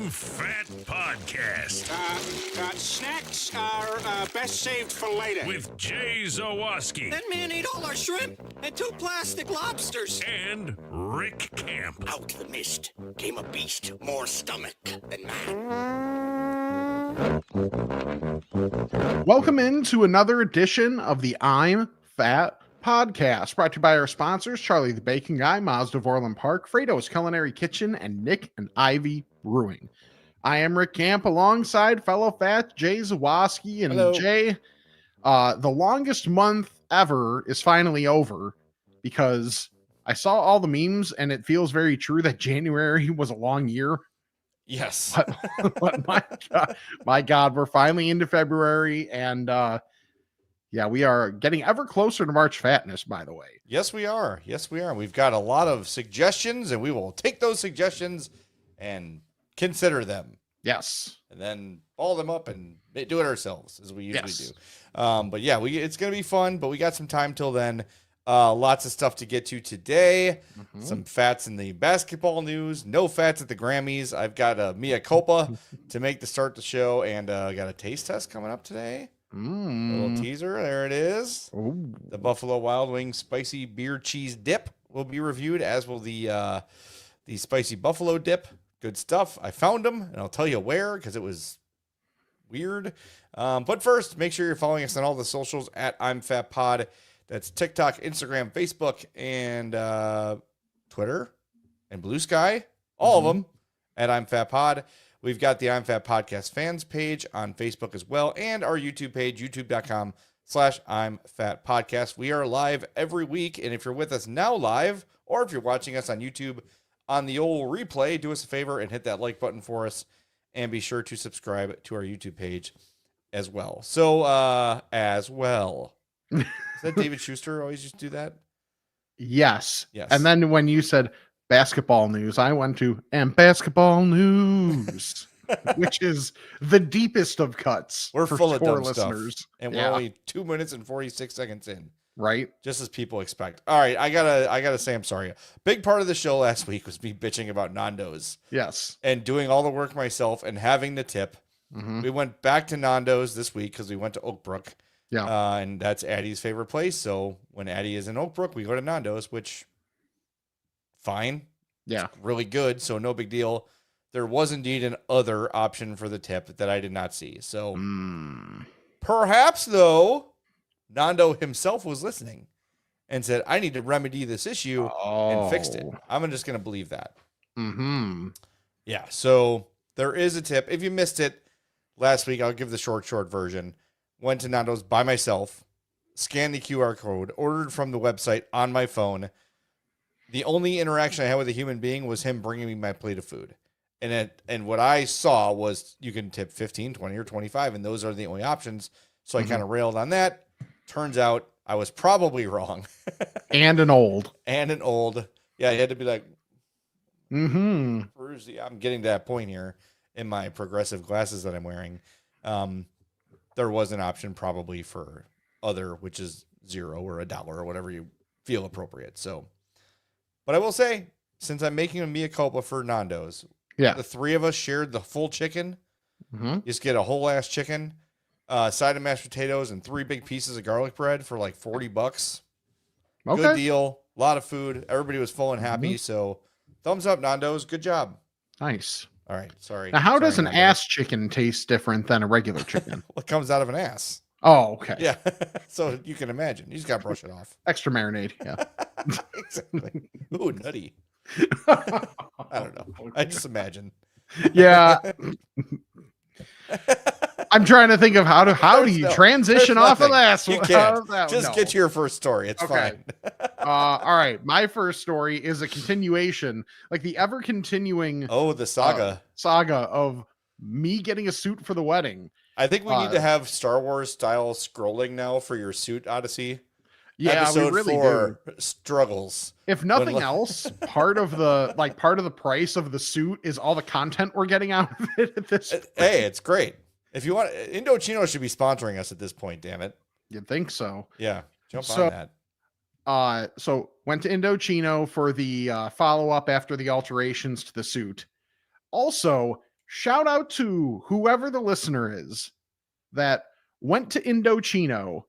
I'm Fat Podcast Snacks are best saved for later. with Jay Zawoski That man ate all our shrimp and 2 plastic lobsters. and Rick Camp. Out of the mist came a beast more stomach than man. Welcome into another edition of the I'm Fat Podcast, brought to you by our sponsors, Charlie the Bacon Guy, Mazda of Orland Park, Fredo's Culinary Kitchen, and Nick and Ivy Brewing. I am Rick Camp alongside fellow fat Jay Zawoski. And Hello. Jay, the longest month ever is finally over because I saw all the memes and it feels very true that January was a long year. Yes. But my God, we're finally into February, and yeah, we are getting ever closer to March Fatness, by the way. Yes, we are. Yes, we are. We've got a lot of suggestions, and we will take those suggestions and consider them, Yes. and then follow them up and do it ourselves, as we usually Yes. do. But yeah, it's going to be fun, but we got some time till then. Lots of stuff to get to today. Mm-hmm. Some fats in the basketball news. No fats at the Grammys. I've got a mea culpa to make to start the show, and I got a taste test coming up today. A little teaser. There it is. Ooh. The Buffalo Wild Wings spicy beer cheese dip will be reviewed, as will the spicy buffalo dip. Good stuff. I found them, and I'll tell you where, because it was weird. But first, make sure you're following us on all the socials at I'm Fat Pod. That's TikTok, Instagram, Facebook, and Twitter, and Blue Sky. All of them at I'm Fat Pod. We've got the I'm Fat Podcast fans page on Facebook as well, and our YouTube page, youtube.com/I'm Fat Podcast. We are live every week, and if you're with us now live, or if you're watching us on YouTube on the old replay, do us a favor and hit that like button for us, and be sure to subscribe to our YouTube page as well. So, Is that David Schuster always used to do that? Yes. Yes. And then when you said basketball news, I went to and basketball news, which is the deepest of cuts. We're for full of score dumb stuff, and we're Yeah. only 2 minutes and 46 seconds in, Right? just as people expect. All right, I gotta say I'm sorry. Big part of the show last week was me bitching about Nando's Yes. and doing all the work myself and having the tip. Mhm. We went back to Nando's this week because we went to Oak Brook. Yeah. And that's Addie's favorite place. So when Addie is in Oak Brook, we go to Nando's, which fine. Yeah. Really good. So no big deal. There was indeed an other option for the tip that I did not see. So perhaps, though, Nando himself was listening and said, I need to remedy this issue and fixed it. I'm just going to believe that. Mm-hmm. Yeah. So there is a tip. If you missed it last week, I'll give the short version. Went to Nando's by myself, scanned the QR code, ordered from the website on my phone. The only interaction I had with a human being was him bringing me my plate of food. And what I saw was you can tip 15, 20, or 25, and those are the only options. So I kind of railed on that. Turns out I was probably wrong. And an old. And an old. Yeah, you had to be like, Mm-hmm. I'm getting to that point here in my progressive glasses that I'm wearing. There was an option probably for other, which is $0 or $1 or whatever you feel appropriate. So, but I will say, since I'm making a mea culpa for Nando's, Yeah. the three of us shared the full chicken. Mm-hmm. You just get a whole ass chicken, side of mashed potatoes, and 3 big pieces of garlic bread for like $40. Okay. Good deal. A lot of food. Everybody was full and happy. So, thumbs up, Nando's. Good job. Nice. All right. Sorry. Now, how Sorry, does an Nando's. ass chicken taste different than a regular chicken? What comes out of an ass? Oh, okay. Yeah. So you can imagine. You just got to brush it off. Extra marinade. Yeah. Exactly. Ooh, nutty. I don't know. I just imagine. Yeah. I'm trying to think of how do you transition there's off of nothing. that? You How can't. does that- Just no. get to your first story. It's Okay. fine. All right. My first story is a continuation, like the ever continuing Oh, the saga. saga of me getting a suit for the wedding. I think we need to uh, have Star Wars style scrolling now for your suit, Odyssey. Yeah, Episode we really 4, do. struggles. If nothing When- else, part of the price of the suit is all the content we're getting out of it at this point. Hey, it's great. If you want, Indochino should be sponsoring us at this point. Damn it. You'd think so. Yeah, jump So- on that. So went to Indochino for the follow-up after the alterations to the suit. Also, shout out to whoever the listener is that went to Indochino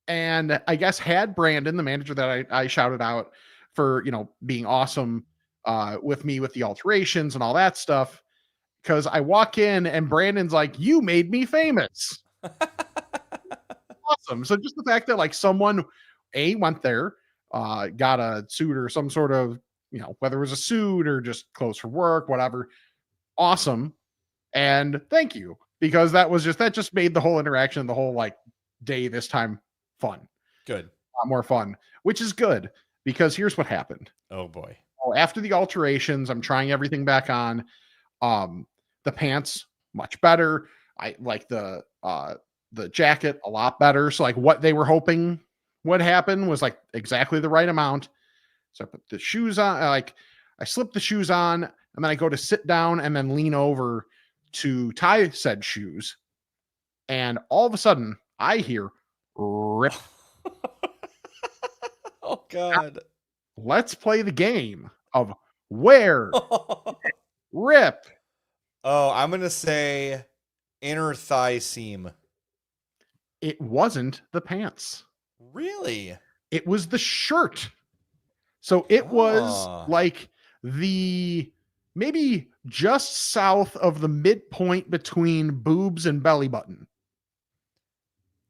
and I guess had Brandon, the manager that I shouted out for, being awesome with me with the alterations and all that stuff. Because I walk in and Brandon's like, "You made me famous." Awesome. So just the fact that like someone went there, got a suit or some sort of, whether it was a suit or just clothes for work, whatever. Awesome. And thank you, because that just made the whole interaction, the whole like day this time fun. Good. A lot more fun, which is good because here's what happened. Oh boy. After the alterations, I'm trying everything back on. The pants much better. I like the jacket a lot better. So like what they were hoping would happen was like exactly the right amount. So I put the shoes on, like I slip the shoes on, and then I go to sit down and then lean over to tie said shoes. And all of a sudden I hear rip. Oh God. Let's play the game of where rip. Oh, I'm going to say inner thigh seam. It wasn't the pants. Really? It was the shirt. So it was like the maybe just south of the midpoint between boobs and belly button.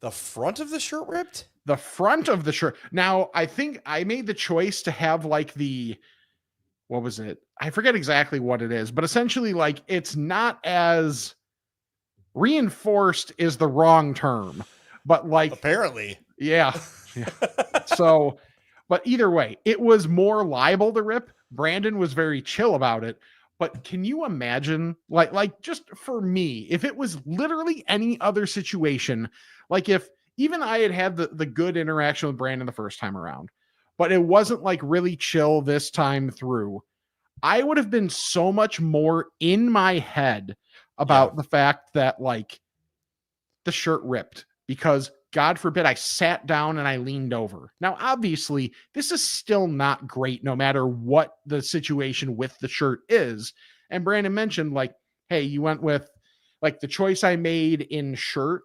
The front of the shirt ripped? The front of the shirt. Now, I think I made the choice to have like what was it? I forget exactly what it is, but essentially like it's not as reinforced is the wrong term, but like apparently. Yeah. So, but either way, it was more liable to rip. Brandon was very chill about it. But can you imagine, like just for me, if it was literally any other situation, like if even I had the good interaction with Brandon the first time around, but it wasn't like really chill this time through, I would have been so much more in my head about the fact that like the shirt ripped because God forbid I sat down and I leaned over. Now, obviously, this is still not great no matter what the situation with the shirt is. And Brandon mentioned like, hey, you went with like the choice I made in shirt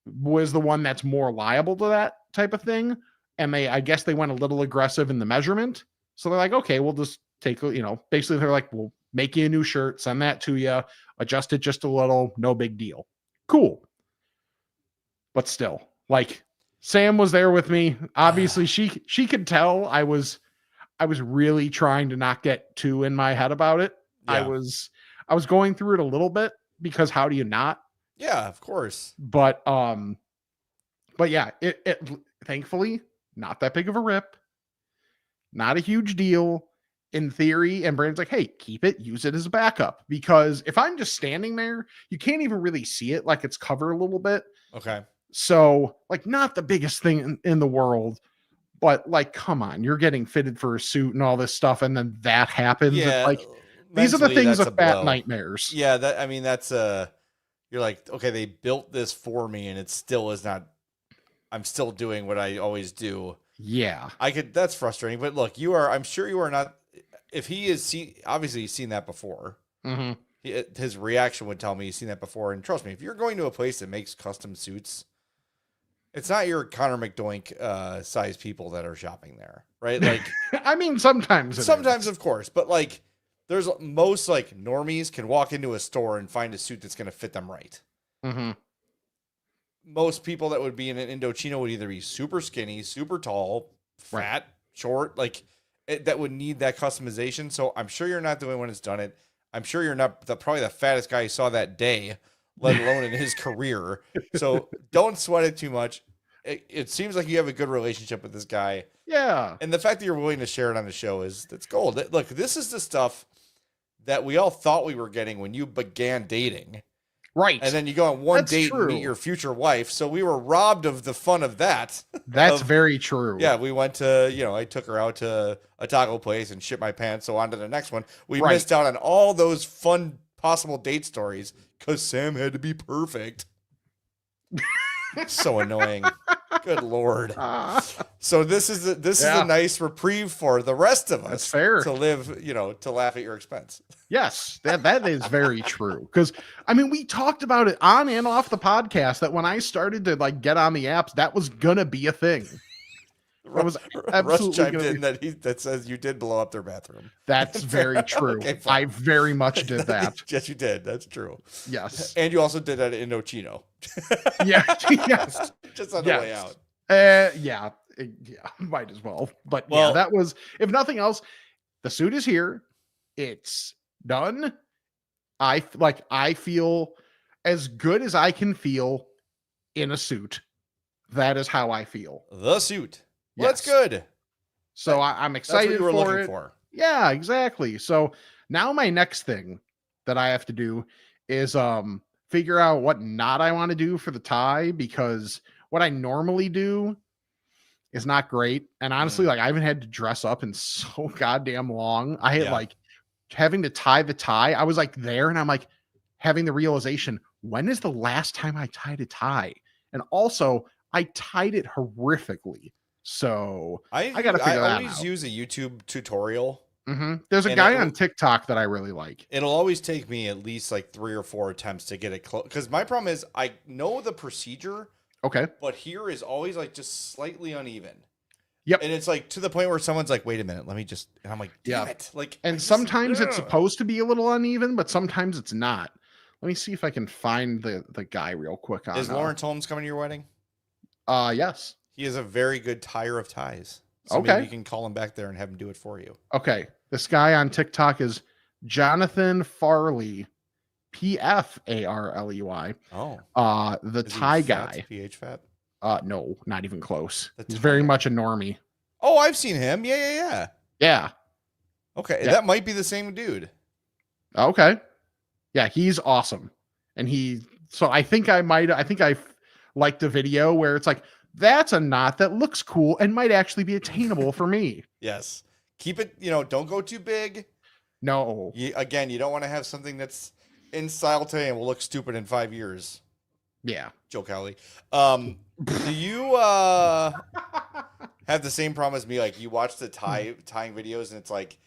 was the one that's more liable to that type of thing. And I guess they went a little aggressive in the measurement. So they're like, okay, we'll just take, basically they're like, we'll make you a new shirt, send that to you, adjust it just a little, no big deal. Cool. But still, like Sam was there with me. Obviously, she could tell I was really trying to not get too in my head about it. Yeah. I was going through it a little bit because how do you not? Yeah, of course. But yeah, it thankfully not that big of a rip, not a huge deal in theory. And Brandon's like, hey, keep it, use it as a backup, because if I'm just standing there, you can't even really see it, like it's covered a little bit. Okay. So like not the biggest thing in the world, but like, come on, you're getting fitted for a suit and all this stuff. And then that happens. Yeah. Like these are the things of fat nightmares. Yeah. That's you're like, okay, they built this for me and it still is not, I'm still doing what I always do. Yeah. That's frustrating, but look, I'm sure you are not, if he is obviously he's seen that before. Mm-hmm. His reaction would tell me he's seen that before. And trust me, if you're going to a place that makes custom suits, it's not your Connor McDoink size people that are shopping there, right? Like, I mean, sometimes, of course, but like, there's most like normies can walk into a store and find a suit that's going to fit them right. Mm-hmm. Most people that would be in an Indochino would either be super skinny, super tall, fat, short, like that would need that customization. So I'm sure you're not the only one that's done it. I'm sure you're not probably the fattest guy you saw that day, let alone in his career. So don't sweat it too much. It seems like you have a good relationship with this guy. Yeah. And the fact that you're willing to share it on the show that's gold. Look, this is the stuff that we all thought we were getting when you began dating. Right. And then you go on one date and meet your future wife. So we were robbed of the fun of that. That's very true. Yeah, we went to, I took her out to a taco place and shit my pants. So on to the next one. We missed out on all those fun possible date stories because Sam had to be perfect. So annoying. Good Lord. Ah, So this is Yeah. a nice reprieve for the rest of us. That's fair. To live, to laugh at your expense. yes, that is very true. Because I mean, we talked about it on and off the podcast that when I started to like get on the apps, that was gonna be a thing. That was Russ absolutely chimed gonna in be- that says you did blow up their bathroom. That's very true. Okay, fine. I very much did that. Yes, you did. That's true. Yes. And you also did that in Indochino. Yeah. Yes. Just on the way Yes. out. Yeah. Might as well. But Well- yeah, that was, if nothing else, the suit is here. It's done. I feel as good as I can feel in a suit. That is how I feel. The suit. Well, that's Yes. good. So I'm That's what excited you were for looking it. for. Yeah, exactly. So now my next thing that I have to do is figure out what knot I want to do for the tie, because what I normally do is not great. And honestly, like I haven't had to dress up in so goddamn long. I had Yeah. like having to tie the tie. I was like there and I'm like having the realization, when is the last time I tied a tie? And also I tied it horrifically. So I gotta figure that always out. use a YouTube tutorial. there's a And guy it on will- TikTok that I really like. It'll always take me at least like 3 or 4 attempts to get it close. Because my problem is I know the procedure, Okay. but here is always like just slightly uneven. Yep. And it's like to the point where someone's like, wait a minute, let me just, and I'm like, damn Yeah. it. Like, And I just- sometimes it's ugh. supposed to be a little uneven, but sometimes it's not. Let me see if I can find the guy real quick on Is Lawrence Holmes coming to your wedding? Yes. He is a very good tire of ties. So Okay. maybe you can call him back there and have him do it for you. Okay. This guy on TikTok is Jonathan Farley, PFARLEY. Oh. The Is he tie fat? guy. PH fat? No, not even close. The He's tie very guy. much a normie. Oh, I've seen him. Yeah. Yeah. Okay. Yeah. That might be the same dude. Okay. Yeah, he's awesome. And I think I liked a video where it's like, that's a knot that looks cool and might actually be attainable for me. Yes. Keep it, don't go too big. No. You don't want to have something that's in style today and will look stupid in 5 years. Yeah. Joe Cowley. Do you have the same problem as me? Like you watch the tying videos and it's like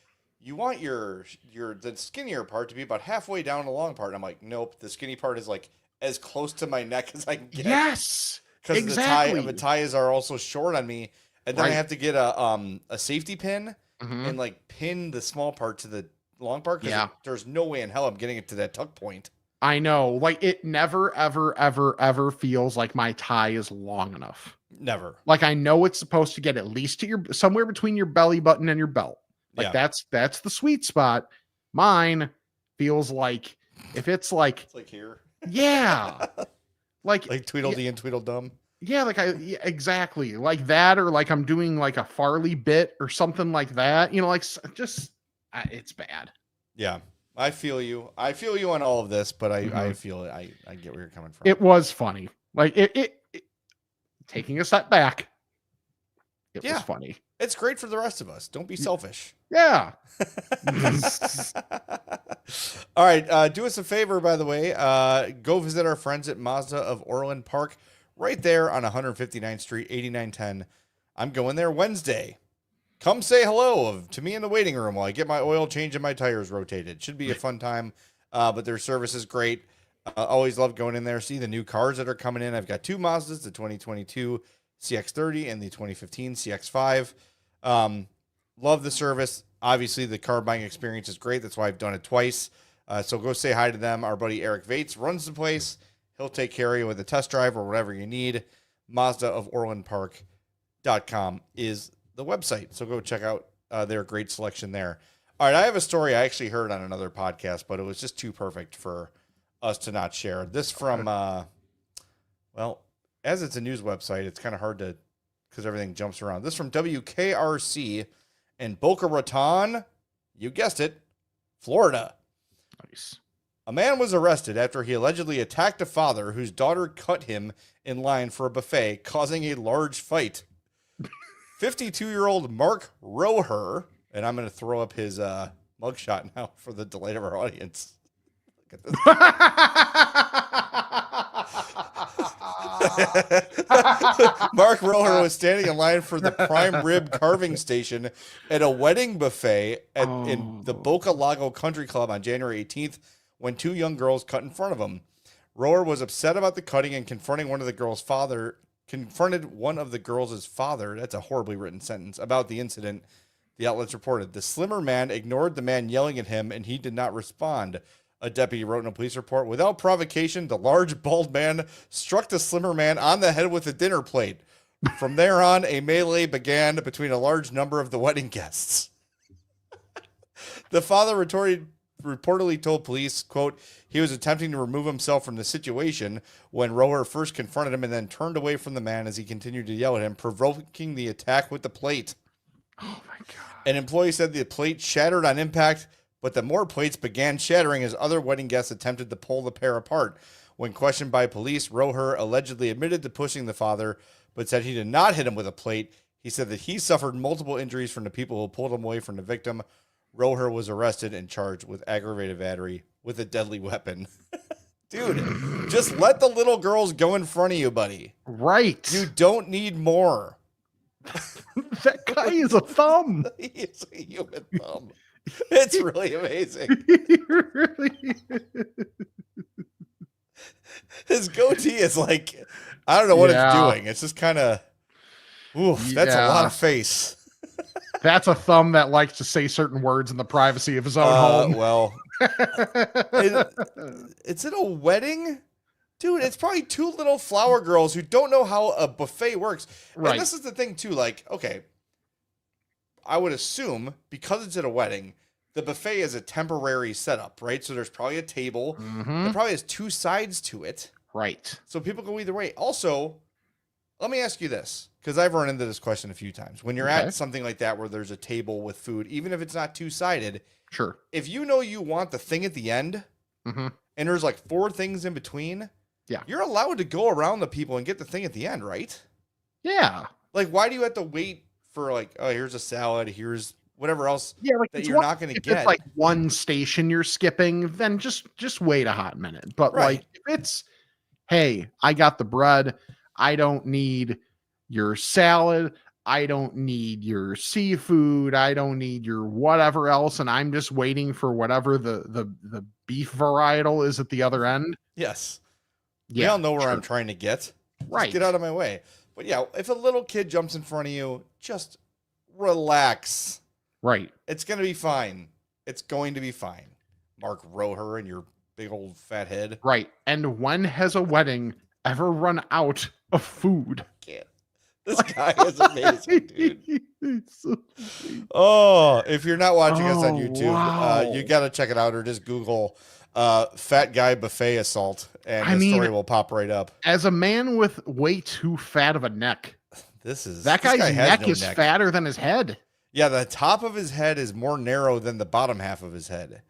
you want the skinnier part to be about halfway down the long part. And I'm like, nope, the skinny part is like as close to my neck as I can get. Yes. Because exactly. the ties are also short on me. And then I Right. have to get a safety pin Mhm. and like pin the small part to the long part. 'Cause Yeah. there's no way in hell I'm getting it to that tuck point. I know. Like it never, ever, ever, ever feels like my tie is long enough. Never. Like I know it's supposed to get at least to somewhere between your belly button and your belt. Like Yeah. that's the sweet spot. Mine feels like if it's like, It's like here. yeah, like Like Tweedledee and Tweedledum. yeah, exactly like that, or like I'm doing like a Farley bit or something like that. Like just it's bad. Yeah. I feel you. I feel you on all of this, but I Mhm. feel it. I get where you're coming from. It was funny. Like it taking a step back. It Yeah. was funny. It's great for the rest of us. Don't be selfish. Yeah. All right. Do us a favor, by the way. Go visit our friends at Mazda of Orland Park, right there on 159th Street, 8910. I'm going there Wednesday. Come say hello to me in the waiting room while I get my oil change and my tires rotated. Should be a fun time, but their service is great. Always love going in there, see the new cars that are coming in. I've got 2 Mazdas, the 2022 CX-30 and the 2015 CX-5. Love the service. Obviously, the car buying experience is great. That's why I've done it twice. So go say hi to them. Our buddy Eric Vates runs the place. He'll take care of you with a test drive or whatever you need. Mazda of OrlandPark.com is the website. So go check out their great selection there. All right, I have a story I actually heard on another podcast, but it was just too perfect for us to not share. This from, as it's a news website, it's kind of hard to, because everything jumps around. This from WKRC in Boca Raton, you guessed it, Florida. Nice. A man was arrested after he allegedly attacked a father whose daughter cut him in line for a buffet, causing a large fight. 52-year-old Mark Roher, and I'm going to throw up his mugshot now for the delight of our audience. Look at this. Mark Roher was standing in line for the prime rib carving station at a wedding buffet in the Boca Lago Country Club on January 18th when two young girls cut in front of him. Roher was upset about the cutting and confronted one of the girls' father. That's a horribly written sentence about the incident. The outlets reported the slimmer man ignored the man yelling at him, and he did not respond. A deputy wrote in a police report, without provocation, the large bald man struck the slimmer man on the head with a dinner plate. From there on, a melee began between a large number of the wedding guests. The father reportedly told police, quote, he was attempting to remove himself from the situation when Roher first confronted him and then turned away from the man as he continued to yell at him, provoking the attack with the plate. Oh my God. An employee said the plate shattered on impact, but the more plates began shattering as other wedding guests attempted to pull the pair apart. When questioned by police, Roher allegedly admitted to pushing the father, but said he did not hit him with a plate. He said that he suffered multiple injuries from the people who pulled him away from the victim. Roher was arrested and charged with aggravated battery with a deadly weapon. Dude, just let the little girls go in front of you, buddy. Right. You don't need more. That guy is a thumb. He is a human thumb. It's really amazing. He really is. His goatee is like, I don't know what it's Yeah. doing. It's just kind of, oof, that's a Yeah. lot of face. That's a thumb that likes to say certain words in the privacy of his own home. Well, it's at a wedding? Dude, it's probably two little flower girls who don't know how a buffet works. Right. And this is the thing, too. Like, okay, I would assume because it's at a wedding, the buffet is a temporary setup, right? So there's probably a table. Mhm. It probably has two sides to it. Right. So people go either way. Also, let me ask you this, because I've run into this question a few times. When you're Okay. at something like that where there's a table with food, even if it's not two-sided, Sure. if you know you want the thing at the end Mm-hmm. and there's like four things in between, Yeah. you're allowed to go around the people and get the thing at the end, right? Yeah. Like, why do you have to wait for like, oh, here's a salad, here's whatever else Yeah. Like that it's you're one- not going to if get? it's like one station you're skipping, then just wait a hot minute. But Right. like if it's, hey, I got the bread. I don't need your salad. I don't need your seafood. I don't need your whatever else. And I'm just waiting for whatever the beef varietal is at the other end. Yes. Yeah. We all know where sure. I'm trying to get. Just Right. get out of my way. But yeah, if a little kid jumps in front of you, just relax. Right. It's going to be fine. It's going to be fine. Mark Roher and your big old fat head. Right. And when has a wedding ever run out of food? Can't. This guy is amazing, dude. It's so- Oh, if you're not watching us on Oh, YouTube, wow. you got to check it out or just Google fat guy buffet assault and I the mean- story will pop right up. As a man with way too fat of a neck, This is that this guy's guy has neck no is fatter than his head. Yeah, the top of his head is more narrow than the bottom half of his head.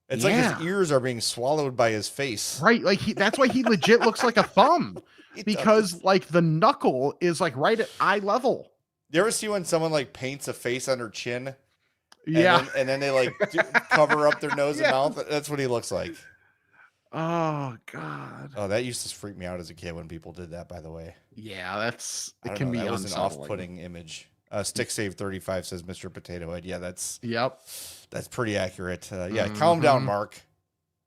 It's like Yeah. his ears are being swallowed by his face. Right. Like that's why he legit looks like a thumb. He Because does. like the knuckle is like right at eye level. You ever see when someone like paints a face on their chin? Yeah. And then they like cover up their nose Yeah. and mouth? That's what he looks like. Oh God. Oh, that used to freak me out as a kid when people did that, by the way. Yeah, that's I it don't can know, be that was an unsettling. off-putting image. Stick Save 35 says Mr. Potato Head. Yeah, that's Yep. pretty accurate. Yeah, calm down, Mhm. Mark.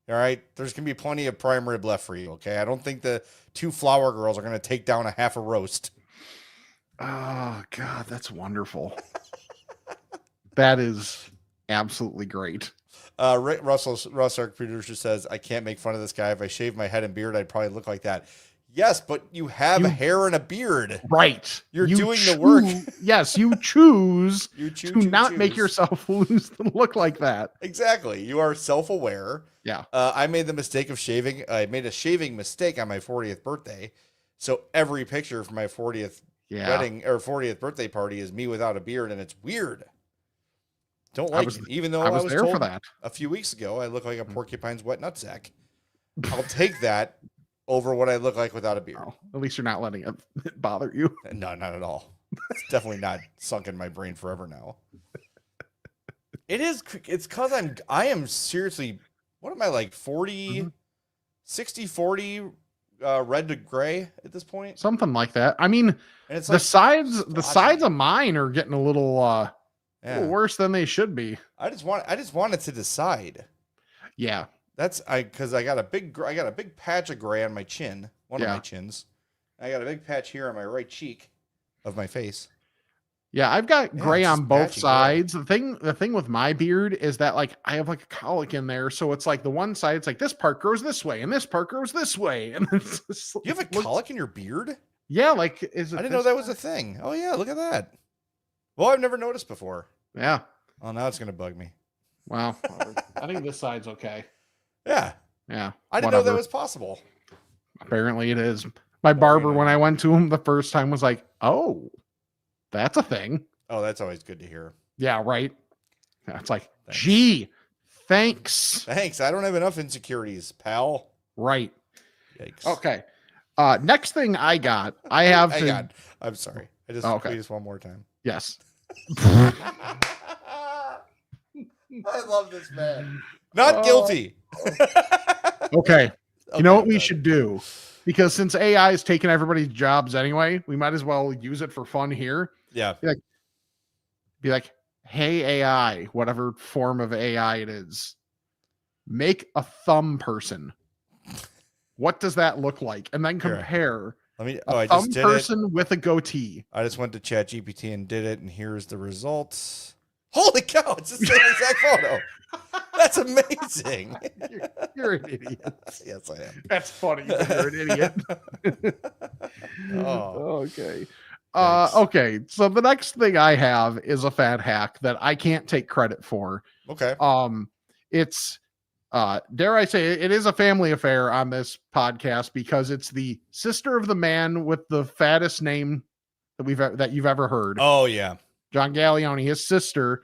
All right, there's gonna be plenty of prime rib left for you. Okay, I don't think the two flower girls are gonna take down a half a roast. Oh God, that's wonderful. That is absolutely great. Russ, our producer, says I can't make fun of this guy. If I shaved my head and beard, I'd probably look like that. Yes, but you have You- hair and a beard. Right. You're You doing the work. Yes, you choose You to not make choose. yourself lose the look like that. Exactly. You are self-aware. Yeah. I made the mistake of shaving. I made a shaving mistake on my 40th birthday. So every picture from my 40th Yeah. wedding or 40th birthday party is me without a beard, and it's weird. Don't I like was- it. Even though I was there told for that. a few weeks ago I look like a porcupine's wet nutsack. I'll take that over what I look like without a beard. Oh, at least you're not letting it bother you. No, not at all. It's definitely not sunk in my brain forever now. It is. It's because I am seriously, what am I like 40, Mhm. 60, 40 red to gray at this point, Something like that. I mean, and it's the like sides splotchy. of mine are getting a little worse than they should be. I just wanted to decide. Yeah. Because I got a big patch of gray on my chin, one of Yeah. my chins. I got a big patch here on my right cheek of my face. Yeah, I've got Yeah, gray it's on just both patchy gray. sides. The thing with my beard is that like I have like a colic in there, so it's like the one side it's like this part grows this way and this part grows this way, and it's just, You have a it looks- colic in your beard? Yeah, like is it? I didn't know this that was way? a thing. Oh yeah, look at that. Well, I've never noticed before. Yeah. Oh, now it's gonna bug me. Well, I think this side's okay. Yeah, Yeah. I didn't know that whatever. was possible. Apparently it is. My barber, you know. when I went to him the first time, was like, "Oh, that's a thing." Oh, that's always good to hear. Yeah, right. Yeah, it's like, Thanks. gee, thanks. Thanks. I don't have enough insecurities, pal. Right. Yikes. Okay. Next thing I got, I have Hang to. on. I'm sorry. Oh, okay. Please one more time. Yes. I love this man. Not Oh. guilty. Okay. You know Okay, what we good. should do? Because since AI is taking everybody's jobs anyway, we might as well use it for fun here. Yeah. Be like, hey, AI, whatever form of AI it is, make a thumb person. What does that look like? And then Here. compare Let me. a Oh, I thumb just did it. person with a goatee. I just went to ChatGPT and did it, and here's the results. Holy cow! It's the same exact photo. That's amazing. You're an idiot. Yes, I am. That's funny. But you're an idiot. Oh, Okay. thanks. Okay. So the next thing I have is a fat hack that I can't take credit for. okay. It's dare I say it is a family affair on this podcast because it's the sister of the man with the fattest name that you've ever heard. Oh yeah. John Gallioni, his sister,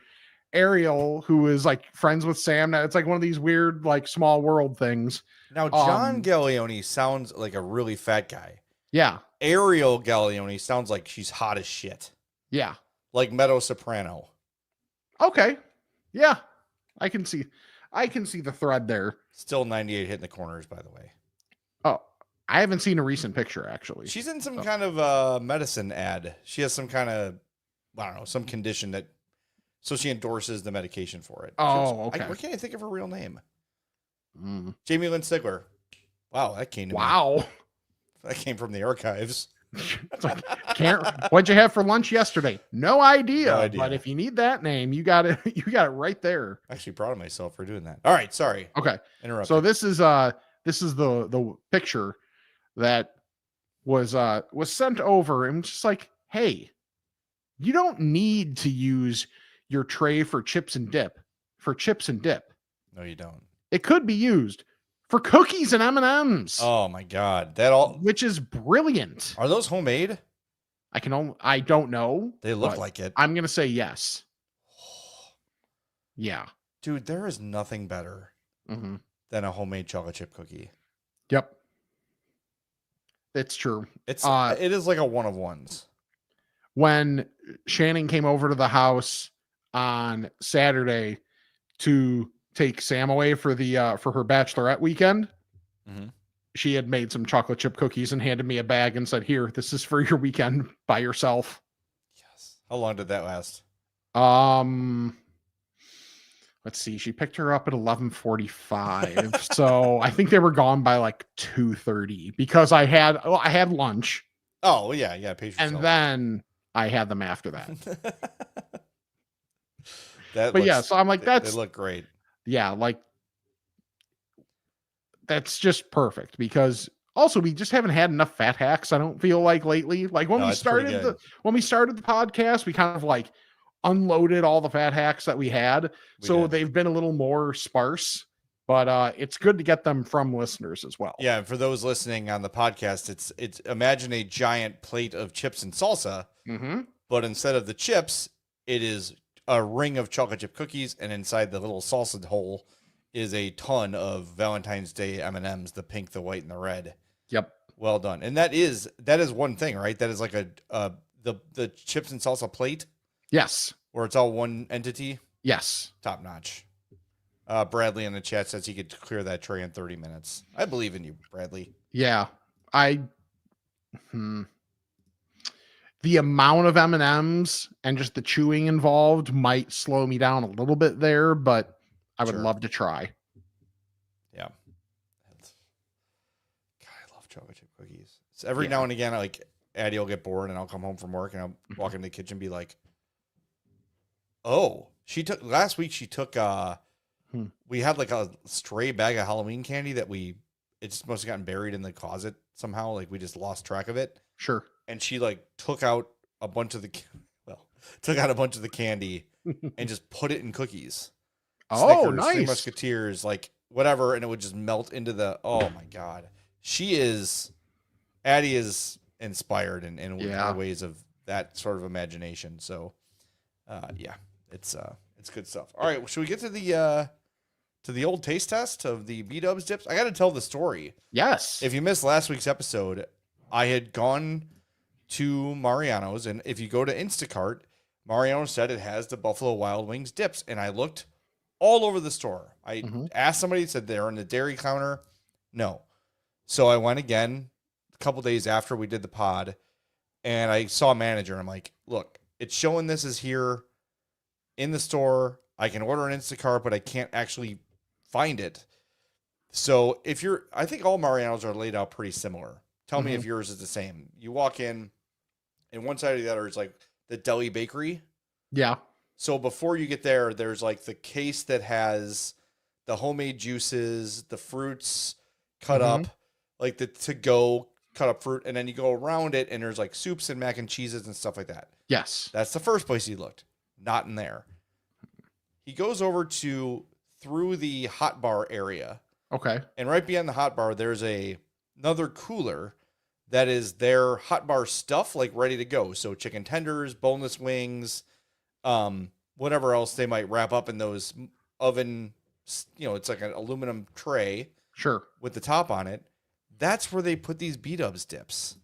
Ariel, who is like friends with Sam. Now it's like one of these weird, like small world things. Now John Um, Gallioni sounds like a really fat guy. Yeah. Ariel Gallioni sounds like she's hot as shit, Yeah. like Meadow Soprano. Okay. Yeah. I can see the thread there. Still 98 hitting the corners, by the way. Oh, I haven't seen a recent picture actually. She's in some Oh. kind of medicine ad. She has some kind of, I don't know, some condition that, so she endorses the medication for it. Oh, okay. Why can't I think of her real name? Mm. Jamie Lynn Sigler. Wow, that came to me. Wow. That came from the archives. It's like, what'd you have for lunch yesterday? No idea. No idea. But if you need that name, you got it. You got it right there. Actually proud of myself for doing that. All right, sorry. Okay. Interrupt. So this is the picture that was sent over and just like, hey, you don't need to use your tray for chips and dip. No, you don't. It could be used for cookies and M&Ms, Oh my God. That all, which is brilliant. are those homemade? I don't know. They look but like it. I'm going to say yes. Yeah. Dude, there is nothing better hmm than a homemade chocolate chip cookie. Yep. It's true. It's Uh, it is like a one of ones. When Shannon came over to the house on Saturday to take Sam away for her bachelorette weekend, Mhm. she had made some chocolate chip cookies and handed me a bag and said, "Here, this is for your weekend by yourself." Yes. How long did that last? Let's see. She picked her up at 11:45. So I think they were gone by like 2:30 because I had lunch Oh yeah, yeah. Pace yourself. and then I had them after that. that But yeah, looks- so I'm like, they that's look great. yeah, like that's just perfect because also we just haven't had enough fat hacks. I don't feel like lately. Like when No, we it's pretty started good. when we started the podcast, we kind of like unloaded all the fat hacks that we had. We So did. they've been a little more sparse, but it's good to get them from listeners as well. Yeah, and for those listening on the podcast, it's imagine a giant plate of chips and salsa, Mm-hmm. but instead of the chips, it is a ring of chocolate chip cookies, and inside the little salsa hole is a ton of Valentine's Day M&Ms, the pink, the white, and the red. Yep. Well done. And that is one thing, right? That is like the chips and salsa plate Yes. where it's all one entity. Yes. Top notch. Bradley in the chat says he could clear that tray in 30 minutes. I believe in you, Bradley. Yeah. I hmm. The amount of M&Ms and just the chewing involved might slow me down a little bit there, but I would Sure. love to try. Yeah. God, I love chocolate chip cookies. So every Yeah. now and again, like Addie will get bored and I'll come home from work and I'll walk in the kitchen and be like, oh, last week she took we had like a stray bag of Halloween candy that it just must have gotten buried in the closet somehow. Like we just lost track of it. Sure. And she like took out a bunch of the candy and just put it in cookies. Oh, Snickers, Three nice. Musketeers, like whatever, and it would just melt into the. Oh my god, Addie is inspired in Yeah. her ways of that sort of imagination. So, yeah, it's good stuff. All right, should we get to the old taste test of the B-Dubs dips? I got to tell the story. Yes. If you missed last week's episode, I had gone to Mariano's, and if you go to Instacart, Mariano said it has the Buffalo Wild Wings dips, and I looked all over the store. I asked somebody, said they're on the dairy counter. No. So I went again a couple days after we did the pod, and I saw a manager, and I'm like, look, it's showing this is here in the store. I can order an Instacart, but I can't actually find it. So I think all Mariano's are laid out pretty similar. Tell me if yours is the same. You walk in, and one side or the other is like the deli bakery. Yeah. So before you get there, there's like the case that has the homemade juices, the fruits cut up, like the to-go cut up fruit, and then you go around it, and there's like soups and mac and cheeses and stuff like that. Yes. That's the first place he looked. Not in there. He goes over through the hot bar area, Okay. and right behind the hot bar, there's another cooler that is their hot bar stuff, like ready to go. So chicken tenders, boneless wings, whatever else they might wrap up in those oven, it's like an aluminum tray Sure. with the top on it. That's where they put these B-Dubs dips.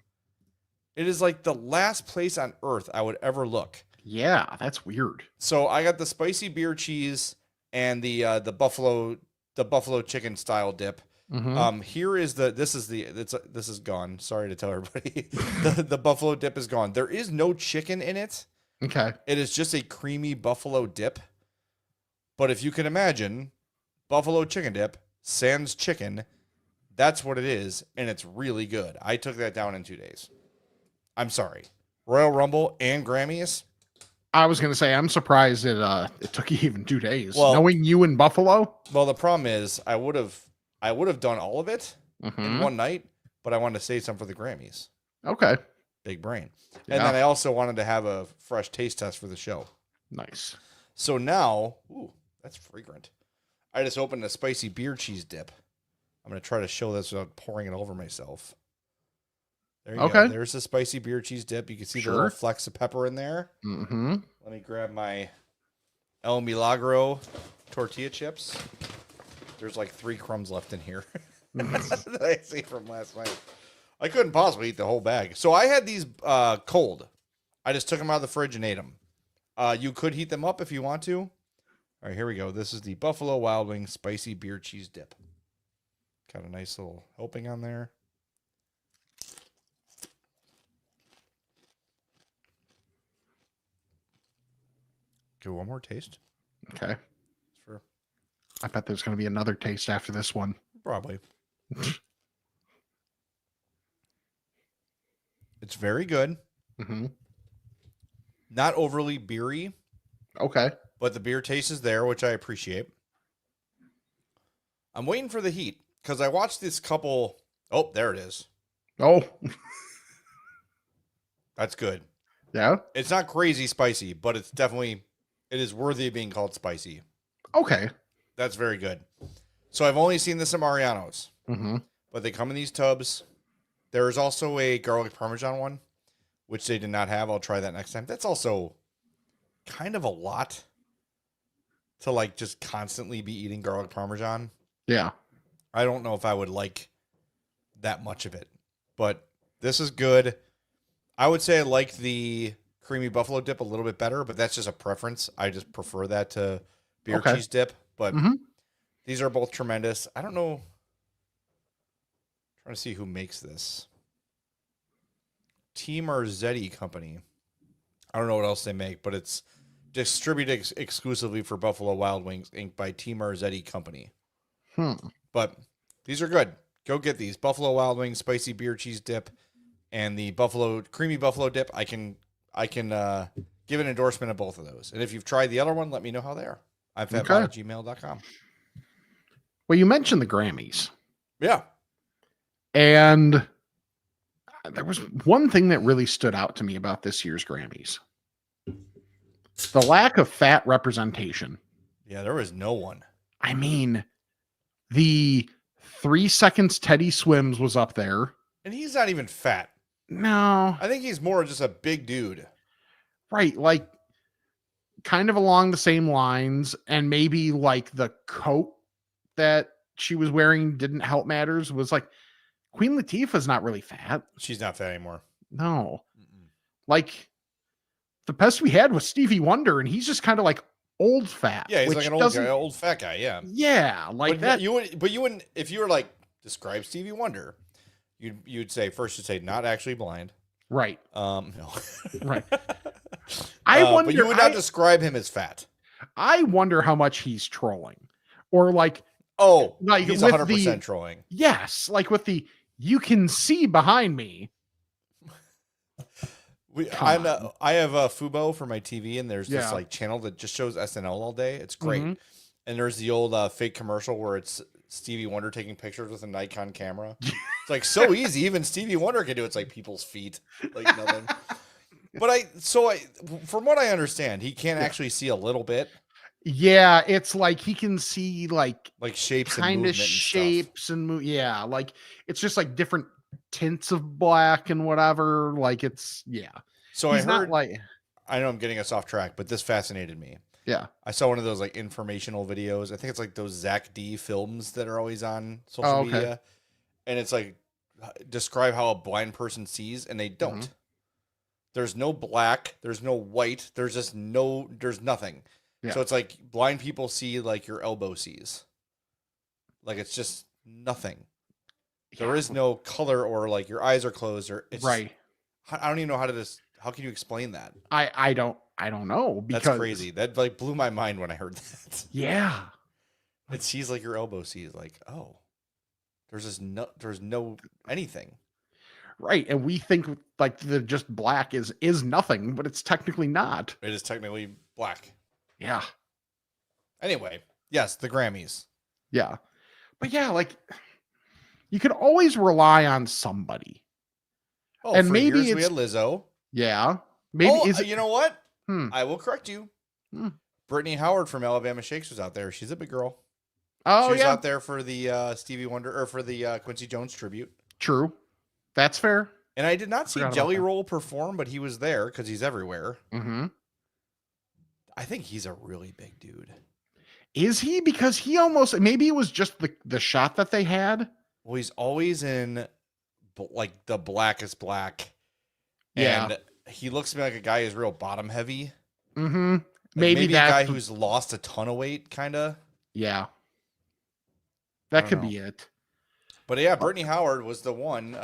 It is like the last place on earth I would ever look. Yeah, that's weird. So I got the spicy beer cheese and the buffalo chicken style dip. Here is this is gone. Sorry to tell everybody. the buffalo dip is gone. There is no chicken in it. Okay. It is just a creamy buffalo dip. But if you can imagine, buffalo chicken dip, sans chicken, that's what it is, and it's really good. I took that down in 2 days. I'm sorry. Royal Rumble and Grammys. I was gonna say I'm surprised it took you even 2 days. Well- Knowing you in Buffalo. Well, the problem is I would have done all of it in one night, but I wanted to save some for the Grammys. Okay. Big brain. Yeah. And then I also wanted to have a fresh taste test for the show. Nice. So now, ooh, that's fragrant. I just opened a spicy beer cheese dip. I'm going to try to show this without pouring it over myself. There you go. Okay. There's the spicy beer cheese dip. You can see Sure. the little flecks of pepper in there. Mm-hmm. Let me grab my El Milagro tortilla chips. There's like 3 crumbs left in here that I saved from last night. I couldn't possibly eat the whole bag. So I had these cold. I just took them out of the fridge and ate them. You could heat them up if you want to. All right, here we go. This is the Buffalo Wild Wings spicy beer cheese dip. Got a nice little helping on there. Do one more taste. Okay. For I bet there's gonna be another taste after this one. probably. It's very good. Mm-hmm. Not overly beery, Okay. but the beer taste is there, which I appreciate. I'm waiting for the heat because I watched this couple. Oh, there it is. Oh, That's good. yeah. It's not crazy spicy, but it is worthy of being called spicy. Okay. That's very good. So I've only seen this at Mariano's, Mm-hmm. but they come in these tubs. There's also a garlic parmesan one, which they did not have. I'll try that next time. That's also kind of a lot to like just constantly be eating garlic parmesan. Yeah. I don't know if I would like that much of it, but this is good. I would say I like the creamy buffalo dip a little bit better, but that's just a preference. I just prefer that to beer Okay. cheese dip, but Mhm. these are both tremendous. I don't know. Trying to see who makes this. T. Marzetti Company. I don't know what else they make, but it's distributed exclusively for Buffalo Wild Wings Inc. by T. Marzetti Company. But these are good. Go get these. Buffalo Wild Wings spicy beer cheese dip and the creamy buffalo dip. I can give an endorsement of both of those. And if you've tried the other one, let me know how they are. I'm fatbot@gmail.com. Well, you mentioned the Grammys. Yeah. And there was one thing that really stood out to me about this year's Grammys. The lack of fat representation. Yeah, there was no one. I mean, the 3 Seconds Teddy Swims was up there. And he's not even fat. No. I think he's more just a big dude. Right. Like, kind of along the same lines. And maybe like the coat that she was wearing didn't help matters. Was like, Queen Latifah's not really fat. She's not fat anymore. No. Like, the best we had was Stevie Wonder, and he's just kind of like old fat. Yeah, he's which like an old guy, old fat guy. Yeah. Yeah, like but that. You wouldn't, if you were like, describe Stevie Wonder, you'd say, not actually blind. Right. No. Right. I wonder. But you would not describe him as fat. I wonder how much he's trolling, or like, like he's 100% trolling. Yes, like with the you can see behind me. I have a Fubo for my TV, and there's this like channel that just shows SNL all day. It's great. And there's the old fake commercial where it's Stevie Wonder taking pictures with a Nikon camera. It's like so easy. Even Stevie Wonder can do it. It's like people's feet, like nothing. But from what I understand, he can't actually see a little bit. Yeah, it's like he can see like shapes, kind of shapes and yeah, like it's just like different tints of black and whatever. Like it's So he's I heard. Not like, I know I'm getting us off track, but this fascinated me. Yeah, I saw one of those like informational videos. I think it's like those Zach D films that are always on social media, and it's like describe how a blind person sees, and they don't. There's no black. There's no white. There's nothing. Yeah. So it's like blind people see like your elbow sees. Like it's just nothing. There is no color or like your eyes are closed or it's right. I don't even know how can you explain that? I don't know because that's crazy. That like blew my mind when I heard that. Yeah. It sees like your elbow sees like, oh, there's no anything. Right. And we think like the just black is nothing, but it's technically not. It is technically black. Yeah. Anyway, yes, the Grammys. Yeah. But yeah, like you could always rely on somebody. Oh, and maybe we had Lizzo. Yeah. Maybe you know what? I will correct you. Brittany Howard from Alabama Shakes was out there. She's a big girl. Oh, she was out there for the Stevie Wonder or for the Quincy Jones tribute. True. That's fair. And I did not see Jelly Roll perform, but he was there because he's everywhere. I think he's a really big dude. Is he? Because he almost, maybe it was just the shot that they had. Well, he's always in like the blackest black. Yeah. And he looks to me like a guy who's real bottom heavy. Like maybe a guy who's lost a ton of weight, kind of. Yeah. That could be it. But yeah, Brittany Howard was the one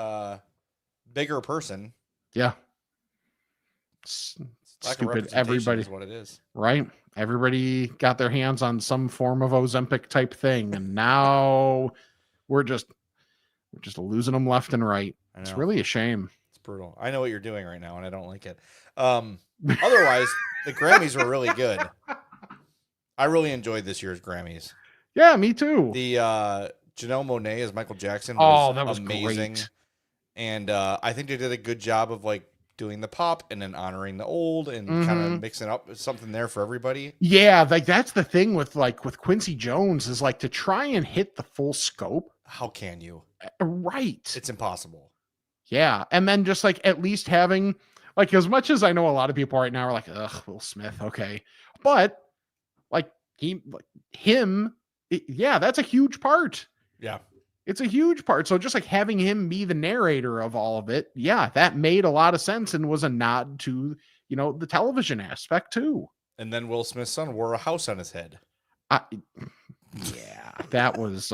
bigger person. Yeah. Stupid. Everybody is what it is. Right. Everybody got their hands on some form of Ozempic type thing. And now we're just losing them left and right. It's really a shame. It's brutal. I know what you're doing right now and I don't like it. Otherwise, the Grammys were really good. I really enjoyed this year's Grammys. Yeah, me too. The Janelle Monáe as Michael Jackson was, that was amazing. Great. And I think they did a good job of like doing the pop and then honoring the old and kind of mixing up something there for everybody. Yeah, like that's the thing with Quincy Jones is like to try and hit the full scope. How can you? Right. It's impossible. Yeah. And then just like at least having like as much as I know a lot of people right now are like, ugh, Will Smith, okay. But like that's a huge part. Yeah. It's a huge part. So just like having him be the narrator of all of it, yeah, that made a lot of sense and was a nod to, the television aspect too. And then Will Smith's son wore a house on his head. Yeah, that was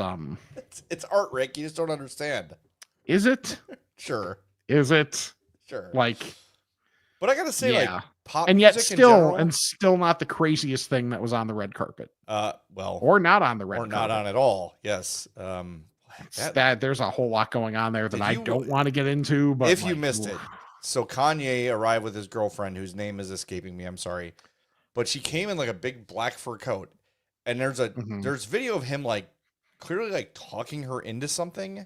it's art, Rick. You just don't understand. Is it? Sure. Is it? Sure. Like, But I gotta say, yeah. like pop and yet music in still general, and still not the craziest thing that was on the red carpet. well, Or not on the red or carpet. not on at all. Yes. That there's a whole lot going on there that Did I you- don't want to get into. But if you like, missed oof. it, so Kanye arrived with his girlfriend, whose name is escaping me. I'm sorry, but she came in like a big black fur coat, and Mhm. there's video of him like clearly like talking her into something,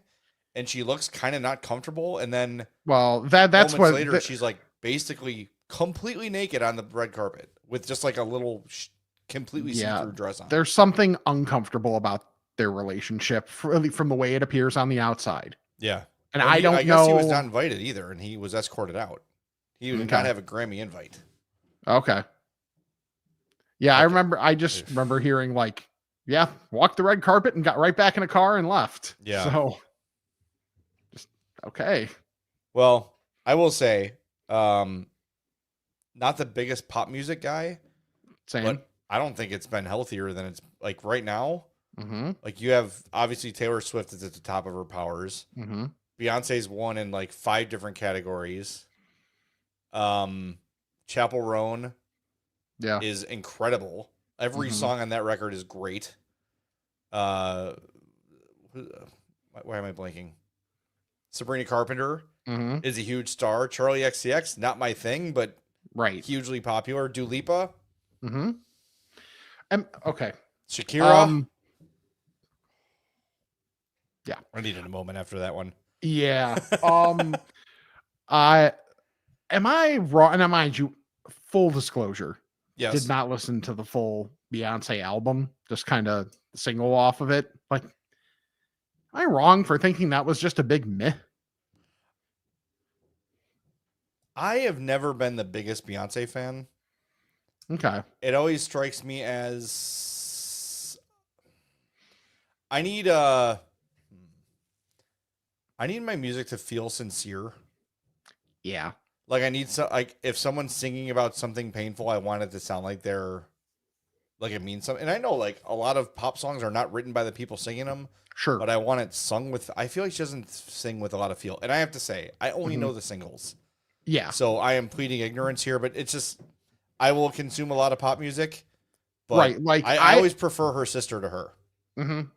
and she looks kind of not comfortable, and then Well, that's moments what later she's like basically completely naked on the red carpet with just like a little completely Yeah, see-through dress on. there's something uncomfortable about their relationship really from the way it appears on the outside. Yeah, And well, I don't I know. guess he was not invited either, and he was escorted out. He did not Okay. have a Grammy invite. Okay. Yeah, I Okay. remember. I just remember hearing like, yeah, walked the red carpet and got right back in a car and left. Yeah. So, just okay. Well, I will say, not the biggest pop music guy, Same. but I don't think it's been healthier than it's like right now. Mm-hmm. Like you have obviously Taylor Swift is at the top of her powers. Mm-hmm. Beyonce's won in like 5 different categories. Chapel Roan Yeah. is incredible. Every Mhm. song on that record is great. Why am I blanking? Sabrina Carpenter Mm-hmm. is a huge star. Charlie XCX, not my thing, but Right. hugely popular. Dua Lipa, Mm-hmm. Okay. Shakira. Yeah. I needed a moment after that one. Yeah. Am I wrong? And mind you, full disclosure, Yes. did not listen to the full Beyonce album, just kind of single off of it. Like, am I wrong for thinking that was just a big meh? I have never been the biggest Beyonce fan. Okay. It always strikes me as I need my music to feel sincere. Yeah. Like I need like if someone's singing about something painful, I want it to sound like they're like it means something. And I know like a lot of pop songs are not written by the people singing them, Sure. but I want it sung with. I feel like she doesn't sing with a lot of feel. And I have to say, I only Mhm. know the singles, Yeah. so I am pleading ignorance here. But it's just I will consume a lot of pop music, but Right. Like I always prefer her sister to her. Mhm.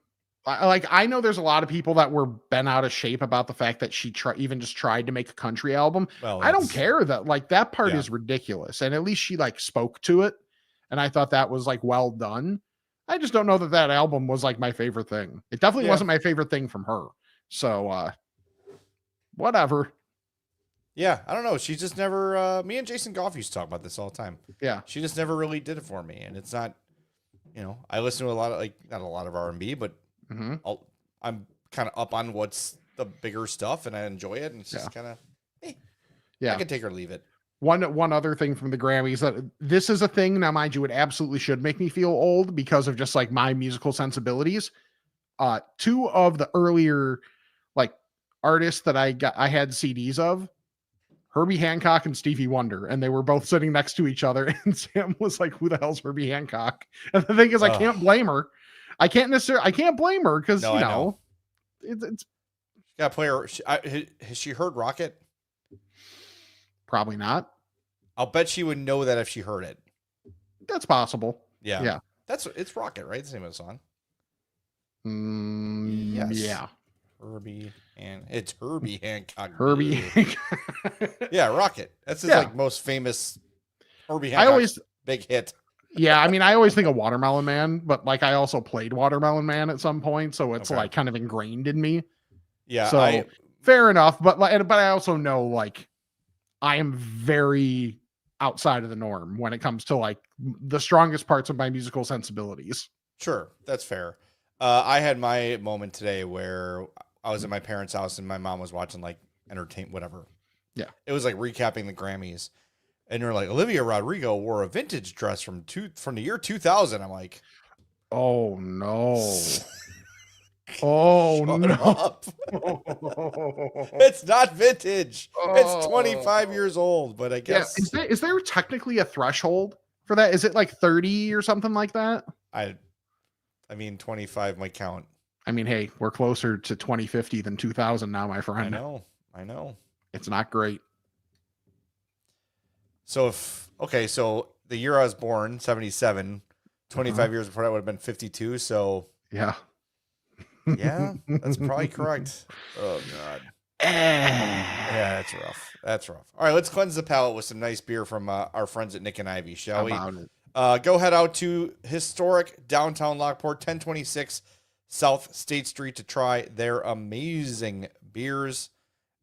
I know there's a lot of people that were bent out of shape about the fact that she even just tried to make a country album. Well, I don't that's- care that like that part Yeah. is ridiculous. And at least she like spoke to it. And I thought that was like well done. I just don't know that that album was like my favorite thing. It definitely Yeah. wasn't my favorite thing from her. So, whatever. Yeah, I don't know. She's just never. Me and Jason Goff used to talk about this all the time. Yeah. She just never really did it for me, and it's not. You know, I listen to a lot of like not a lot of R&B, but Hmm. I'm kind of up on what's the bigger stuff, and I enjoy it. And it's just kind of. I Yeah. can take or leave it. One other thing from the Grammys that this is a thing now, mind you, it absolutely should make me feel old because of just like my musical sensibilities. 2 of the earlier like artists that I had CDs of, Herbie Hancock and Stevie Wonder, and they were both sitting next to each other. And Sam was like, "Who the hell's Herbie Hancock?" And the thing is, I Ugh. can't blame her. I can't blame her because No, you I know, know. it's Got to play her. Has she heard Rocket? probably not. I'll bet she would know that if she heard it. That's possible. Yeah. Yeah. It's Rocket, right? It's the name of the song. Yes. Yeah. Herbie and it's Herbie Hancock. Herbie. Yeah, Rocket. That's his Yeah. like most famous Herbie I Hancock always, big hit. yeah, I mean, I always think of Watermelon Man, but like I also played Watermelon Man at some point, so it's Okay. like kind of ingrained in me. Yeah, So fair enough, but like, but I also know like I am very outside of the norm when it comes to like the strongest parts of my musical sensibilities. sure, that's fair. I had my moment today where I was at my parents' house and my mom was watching like entertainment, whatever. Yeah. It was like recapping the Grammys, and they're like Olivia Rodrigo wore a vintage dress from the year 2000. I'm like, Oh no! Oh shut no! up. It's not vintage. It's 25 Oh. years old, but I Yeah, guess is there technically a threshold for that? Is it like 30 or something like that? I mean 25 might count. I mean, hey, we're closer to 2050 than 2000 now, my friend. I know. It's not great. So so the year I was born, 77, 25 years before that would have been 52. So Yeah. yeah, that's probably correct. Oh God. Yeah, that's rough. That's rough. All right, let's cleanse the palate with some nice beer from our friends at Nick and Ivy, shall we? About it. Go head out to historic downtown Lockport, 1026 South State Street to try their amazing beers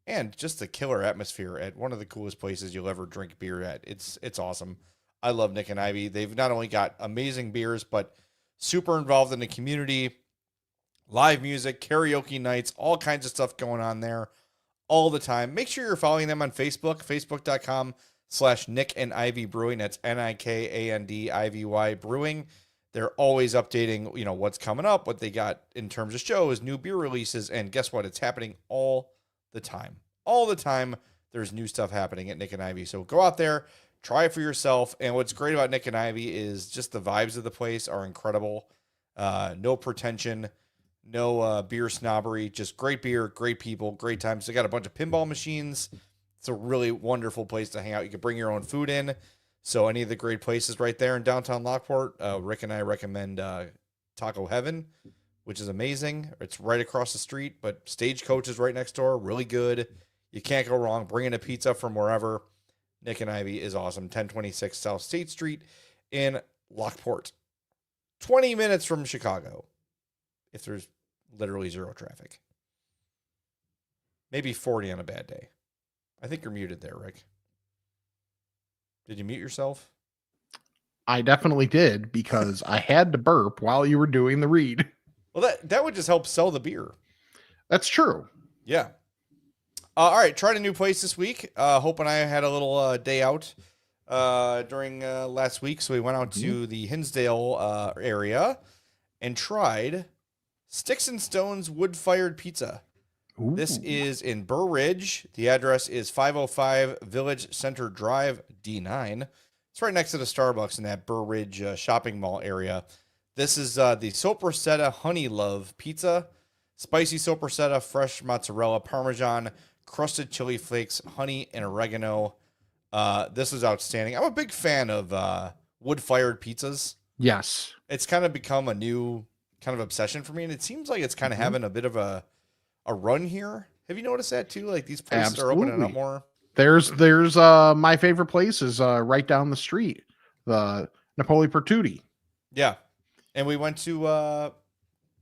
and just the killer atmosphere at one of the coolest places you'll ever drink beer at. It's awesome. I love Nick and Ivy. They've not only got amazing beers, but super involved in the community, live music, karaoke nights, all kinds of stuff going on there all the time. Make sure you're following them on Facebook, facebook.com/Nick and Ivy Brewing. That's NIKANDIVY Brewing. They're always updating, what's coming up, what they got in terms of shows, new beer releases, and guess what? It's happening all the time. All the time, there's new stuff happening at Nick and Ivy. So go out there, try it for yourself. And what's great about Nick and Ivy is just the vibes of the place are incredible. No pretension, no beer snobbery, just great beer, great people, great times. They got a bunch of pinball machines. It's a really wonderful place to hang out. You can bring your own food in. So any of the great places right there in downtown Lockport, Rick and I recommend Taco Heaven, which is amazing. It's right across the street, but Stagecoach is right next door. Really good. You can't go wrong. Bringing a pizza from wherever. Nick and Ivy is awesome. 1026 South State Street in Lockport. 20 minutes from Chicago, if there's literally zero traffic. Maybe 40 on a bad day. I think you're muted there, Rick. Did you mute yourself? I definitely did because I had to burp while you were doing the read. Well, that would just help sell the beer. That's true. Yeah. All right. Tried a new place this week. Hope and I had a little day out during last week. So we went out to the Hinsdale area and tried Sticks and Stones wood-fired pizza. Ooh. This is in Burr Ridge. The address is 505 Village Center Drive, D9. It's right next to the Starbucks in that Burr Ridge shopping mall area. This is the Sopressata Honey Love Pizza. Spicy sopressata, fresh mozzarella, parmesan, crusted chili flakes, honey, and oregano. This is outstanding. I'm a big fan of wood-fired pizzas. Yes. It's kind of become a new kind of obsession for me, and it seems like it's kind of having a bit of a run here. Have you noticed that too? Like these places are opening up more. There's my favorite place is right down the street, the Napoli Pertuti. Yeah, and we went to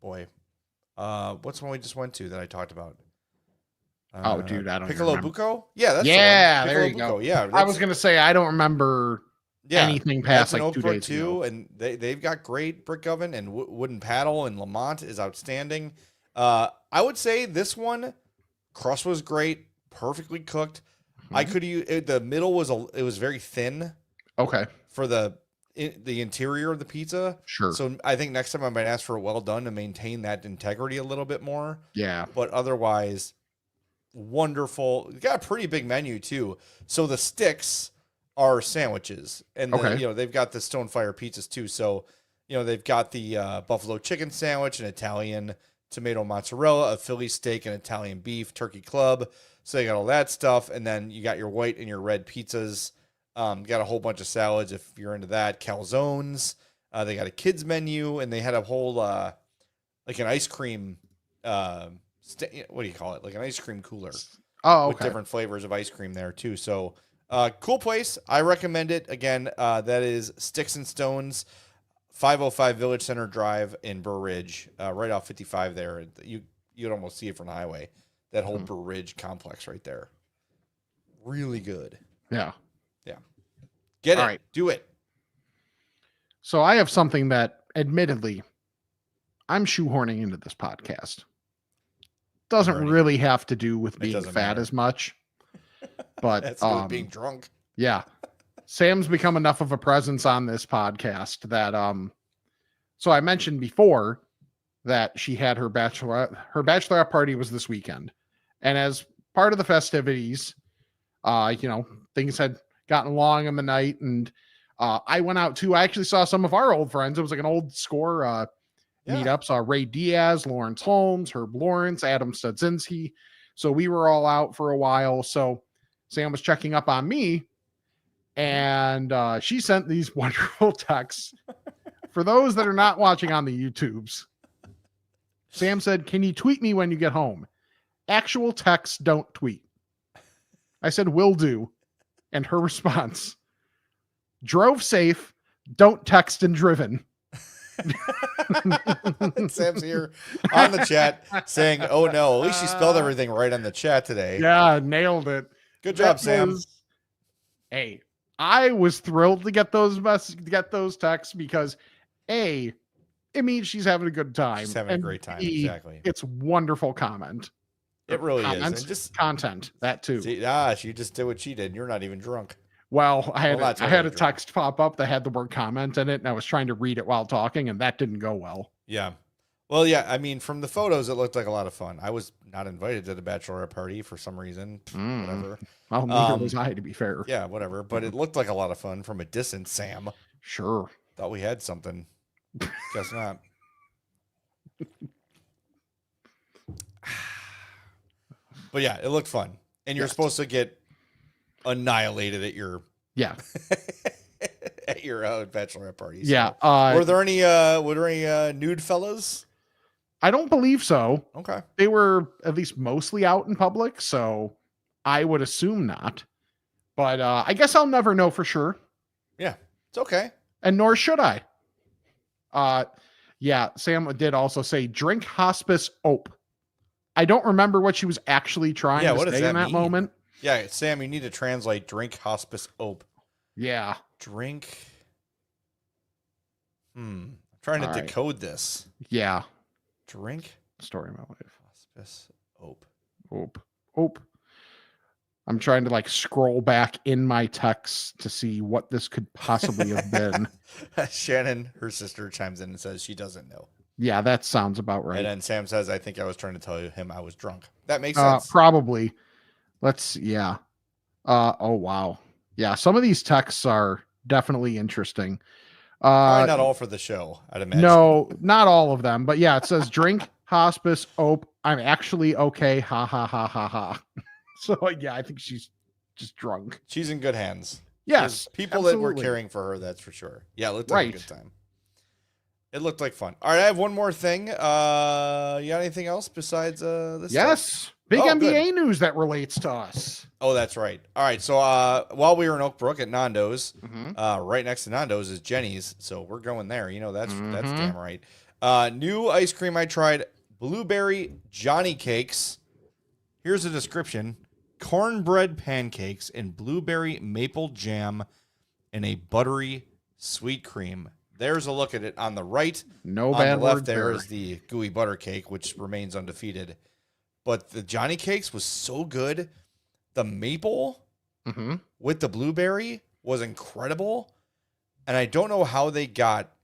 what's one we just went to that I talked about? Oh, dude, I don't Piccolo remember. Buco. Yeah, that's yeah. the one. There you Buco. go. Yeah, I was gonna say I don't remember anything past like 2 days ago. And they've got great brick oven and wooden paddle, and Lamont is outstanding. I would say this one, crust was great, perfectly cooked. I could use the middle was very thin. Okay. For the interior of the pizza. Sure. So I think next time I might ask for a well done to maintain that integrity a little bit more. Yeah. But otherwise, wonderful. You got a pretty big menu too. So the sticks are sandwiches, and they've got the Stonefire pizzas too. So they've got the buffalo chicken sandwich, an Italian tomato mozzarella, a Philly steak, and Italian beef, turkey club. So they got all that stuff, and then you got your white and your red pizzas. Got a whole bunch of salads if you're into that. Calzones. They got a kids menu, and they had a whole like an ice cream. What do you call it? Like an ice cream cooler. Oh, okay. With different flavors of ice cream there too. So cool place. I recommend it. Again, that is Sticks and Stones, 505 Village Center Drive in Burr Ridge, right off 55 there. You'd almost see it from the highway. That whole Burr Ridge complex right there. Really good. Yeah. Yeah. Get it. All right. Do it. So I have something that admittedly I'm shoehorning into this podcast. Doesn't really have to do with being fat as much. But that's being drunk. Yeah. Sam's become enough of a presence on this podcast that so I mentioned before that she had her bachelorette party was this weekend. And as part of the festivities, things had gotten long in the night, and I went out too. I actually saw some of our old friends. It was like an old score meetup. Saw Ray Diaz, Lawrence Holmes, Herb Lawrence, Adam Studzinski. So we were all out for a while. So Sam was checking up on me, And she sent these wonderful texts. For those that are not watching on the YouTubes, Sam said, "Can you tweet me when you get home? Actual texts don't tweet." I said, "Will do." And her response, "Drove safe, don't text and driven." Sam's here on the chat saying, "Oh no, at least she spelled everything right on the chat today." Yeah, nailed it. Good job, That Sam. Hey, I was thrilled to get those texts because A, it means she's having a good time. She's having a and great time. B, Exactly. it's wonderful comment. It really is. Comment, And just content, that too. see, she just did what she did. You're not even drunk. Well, I Well, not had a totally text pop up that had the word comment in it, and I was trying to read it while talking, and that didn't go well. Yeah. Well, yeah. I mean, from the photos, it looked like a lot of fun. I was not invited to the bachelorette party for some reason. Whatever. Well, neither was I, to be fair. Yeah, whatever. But it looked like a lot of fun from a distance, Sam. Sure. Thought we had something. Guess not. But yeah, it looked fun. And you're Yes. supposed to get annihilated at your Yeah. at your bachelorette party. Yeah. Were there any nude fellas? I don't believe so. Okay. They were at least mostly out in public, so I would assume not. But I guess I'll never know for sure, Yeah. It's okay. and nor should I. Yeah, Sam did also say drink hospice ope. I don't remember what she was actually trying Yeah, to what does say that in that mean? moment. Yeah, Sam, you need to translate drink hospice ope. Yeah. Drink. I'm trying to All right. decode this. Yeah. Drink Story of my life. hospice ope. Ope. Ope. I'm trying to like scroll back in my text to see what this could possibly have been. Shannon, her sister, chimes in and says she doesn't know. Yeah, that sounds about right. And then Sam says, "I think I was trying to tell him I was drunk." That makes sense. Probably. Yeah. Oh wow. Yeah, some of these texts are definitely interesting. Probably not all for the show, I'd imagine. No, not all of them, but yeah, it says drink hospice ope. I'm actually okay. Ha ha ha ha ha. So yeah, I think she's just drunk. She's in good hands. Yes, There's people that were absolutely. caring for her, that's for sure. Yeah, it looked like a Right. good time. It looked like fun. All right, I have one more thing. You got anything else besides this? stuff? Yes. Big Oh, NBA news that relates to us. Oh, that's right. All right, so while we were in Oak Brook at Nando's, Mhm. right next to Nando's is Jenny's, so we're going there. You know, that's Mhm. damn right. New ice cream I tried, blueberry Johnny cakes. Here's a description: cornbread pancakes and blueberry maple jam and a buttery sweet cream. There's a look at it on the right. No On bad the left word there is the gooey butter cake, which remains undefeated. But the Johnny cakes was so good. The maple Mhm. with the blueberry was incredible. And I don't know how they got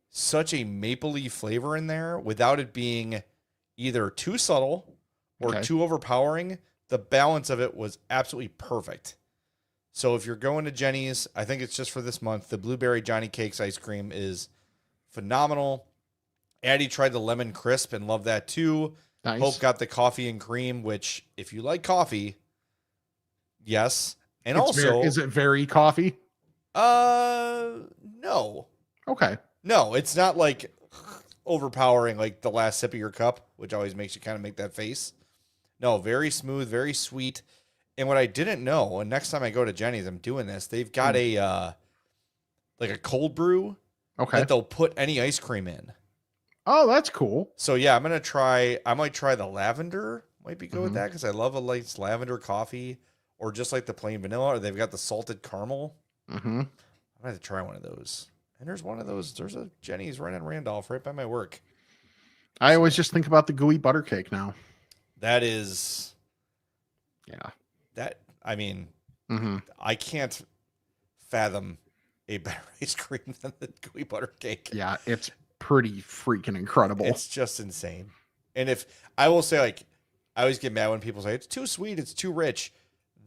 such a mapley flavor in there without it being either too subtle or Okay. too overpowering. The balance of it was absolutely perfect. So if you're going to Jenny's, I think it's just for this month. The blueberry Johnny Cakes ice cream is phenomenal. Addie tried the lemon crisp and loved that too. Nice. Hope got the coffee and cream, which if you like coffee, yes. And It's also, is it very coffee? no. Okay. No, it's not like overpowering like the last sip of your cup, which always makes you kind of make that face. No, very smooth, very sweet. And what I didn't know, and next time I go to Jenny's, I'm doing this. They've got a like a cold brew Okay. that they'll put any ice cream in. Oh, that's cool. So yeah, I might try the lavender. Might be good with Mhm. that because I love a nice lavender coffee, or just like the plain vanilla, or they've got the salted caramel. Mm-hmm. I'm gonna have to try one of those. And there's one of those. There's a Jenny's right on Randolph, right by my work. I always just think about the gooey butter cake now. That is Yeah. that. I mean, Mm-hmm. I can't fathom a better ice cream than the gooey butter cake. Yeah, it's pretty freaking incredible. It's just insane. And if I will say, like, I always get mad when people say it's too sweet, it's too rich.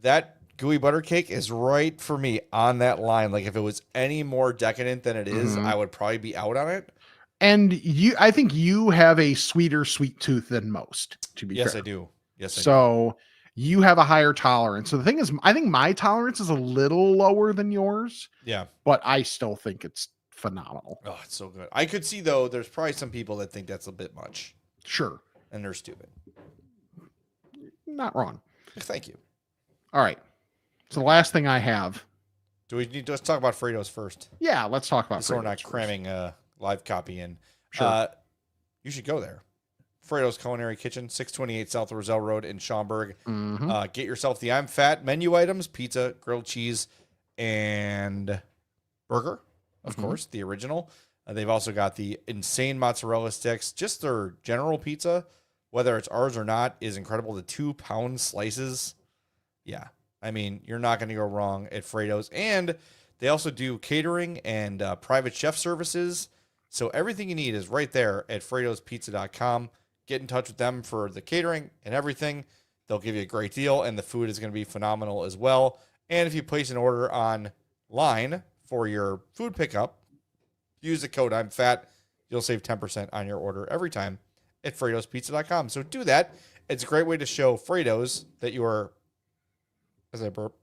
That gooey butter cake is right for me on that line. Like, if it was any more decadent than it is, Mhm. I would probably be out on it. And I think you have a sweeter sweet tooth than most, to be Yes, fair. I do. Yes, I do. So you have a higher tolerance. So the thing is, I think my tolerance is a little lower than yours, Yeah. but I still think it's phenomenal. Oh, it's so good. I could see though, there's probably some people that think that's a bit much, Sure. and they're stupid. Not wrong. Thank you. All right. So the last thing I have. Do we need to let's talk about Fredo's first? Yeah, let's talk about So we're not Fredo's first. cramming a live copy in. Sure. You should go there. Fredo's Culinary Kitchen, 628 South Roselle Road in Schaumburg. Mhm. Get yourself the I'm Fat menu items: pizza, grilled cheese, and burger. Of course, the original. They've also got the insane mozzarella sticks. Just their general pizza, whether it's ours or not, is incredible. The 2-pound slices. Yeah. I mean, you're not going to go wrong at Fredo's. And they also do catering and private chef services. So everything you need is right there at Fredo'sPizza.com. Get in touch with them for the catering and everything. They'll give you a great deal, and the food is going to be phenomenal as well. And if you place an order online for your food pickup, use the code I'm Fat. You'll save 10% on your order every time at Fredo'sPizza.com. So do that. It's a great way to show Fredo's that you are, as I burp,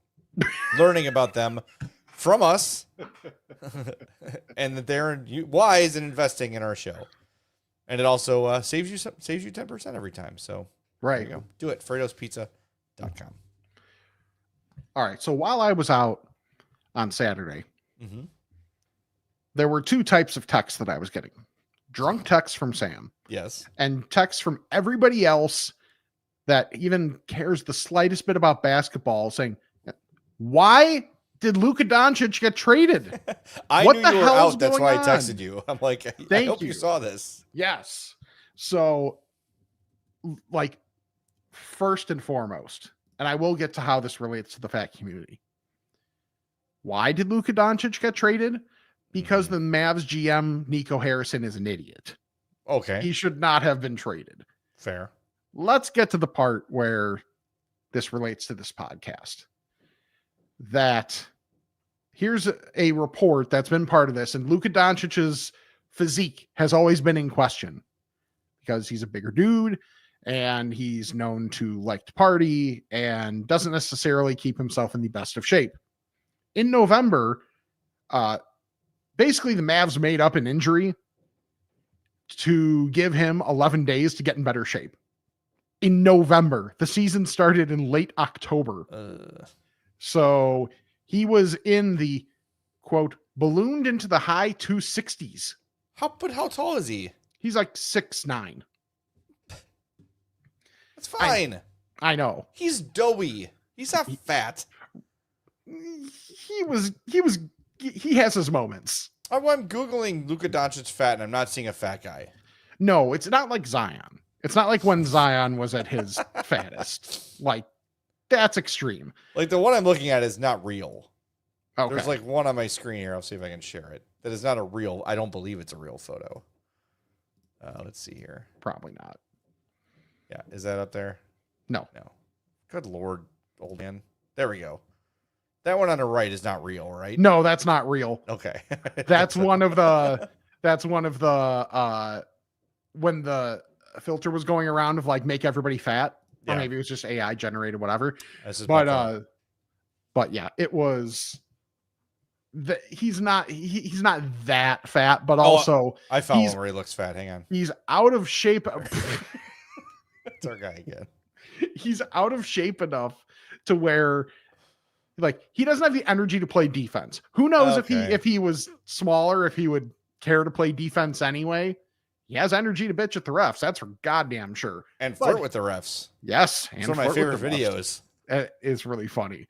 learning about them from us, and that they're wise in investing in our show. And it also saves you 10% every time. So there Right. you go. Do it. Fredo'sPizza.com. All right. So while I was out on Saturday, Mm-hmm. there were two types of texts that I was getting. Drunk texts from Sam Yes. and texts from everybody else that even cares the slightest bit about basketball saying, why did Luka Doncic get traded? I What knew the you were hell's out. That's why I going on? texted you. I'm like, I Thank hope you you. saw this. Yes. So, like, first and foremost, and I will get to how this relates to the fat community. Why did Luka Doncic get traded? Because the Mavs GM, Nico Harrison, is an idiot. Okay. He should not have been traded. Fair. Let's get to the part where this relates to this podcast. That here's a report that's been part of this, and Luka Doncic's physique has always been in question because he's a bigger dude and he's known to like to party and doesn't necessarily keep himself in the best of shape. In November, basically the Mavs made up an injury to give him 11 days to get in better shape. In November, the season started in late October. So he was in the quote ballooned into the high 260s. How tall is he? He's like 6'9". That's fine. I know. He's doughy. He's not fat. He has his moments. I'm Googling Luka Doncic fat, and I'm not seeing a fat guy. No, it's not like Zion. It's not like when Zion was at his fattest. Like, that's extreme. Like, the one I'm looking at is not real. Okay. There's like one on my screen here. I'll see if I can share it. That is not a real. I don't believe it's a real photo. Let's see here. Probably not. Yeah, is that up there? No. No. Good Lord, old man. There we go. That one on the right is not real, right? No, that's not real. Okay. That's one of the when the filter was going around of like make everybody fat. Or Yeah. maybe it was just AI generated, whatever. That's just my But phone. but yeah, it was he's not that fat, but also I found he's- one where he looks fat. Hang on. he's out of shape. That's our guy again. He's out of shape enough to where like he doesn't have the energy to play defense. Who knows Okay. if he was smaller, if he would care to play defense anyway. He has energy to bitch at the refs. That's for goddamn sure. And But- flirt with the refs. Yes. It's one of my flirt favorite with the refs. videos. It is really funny.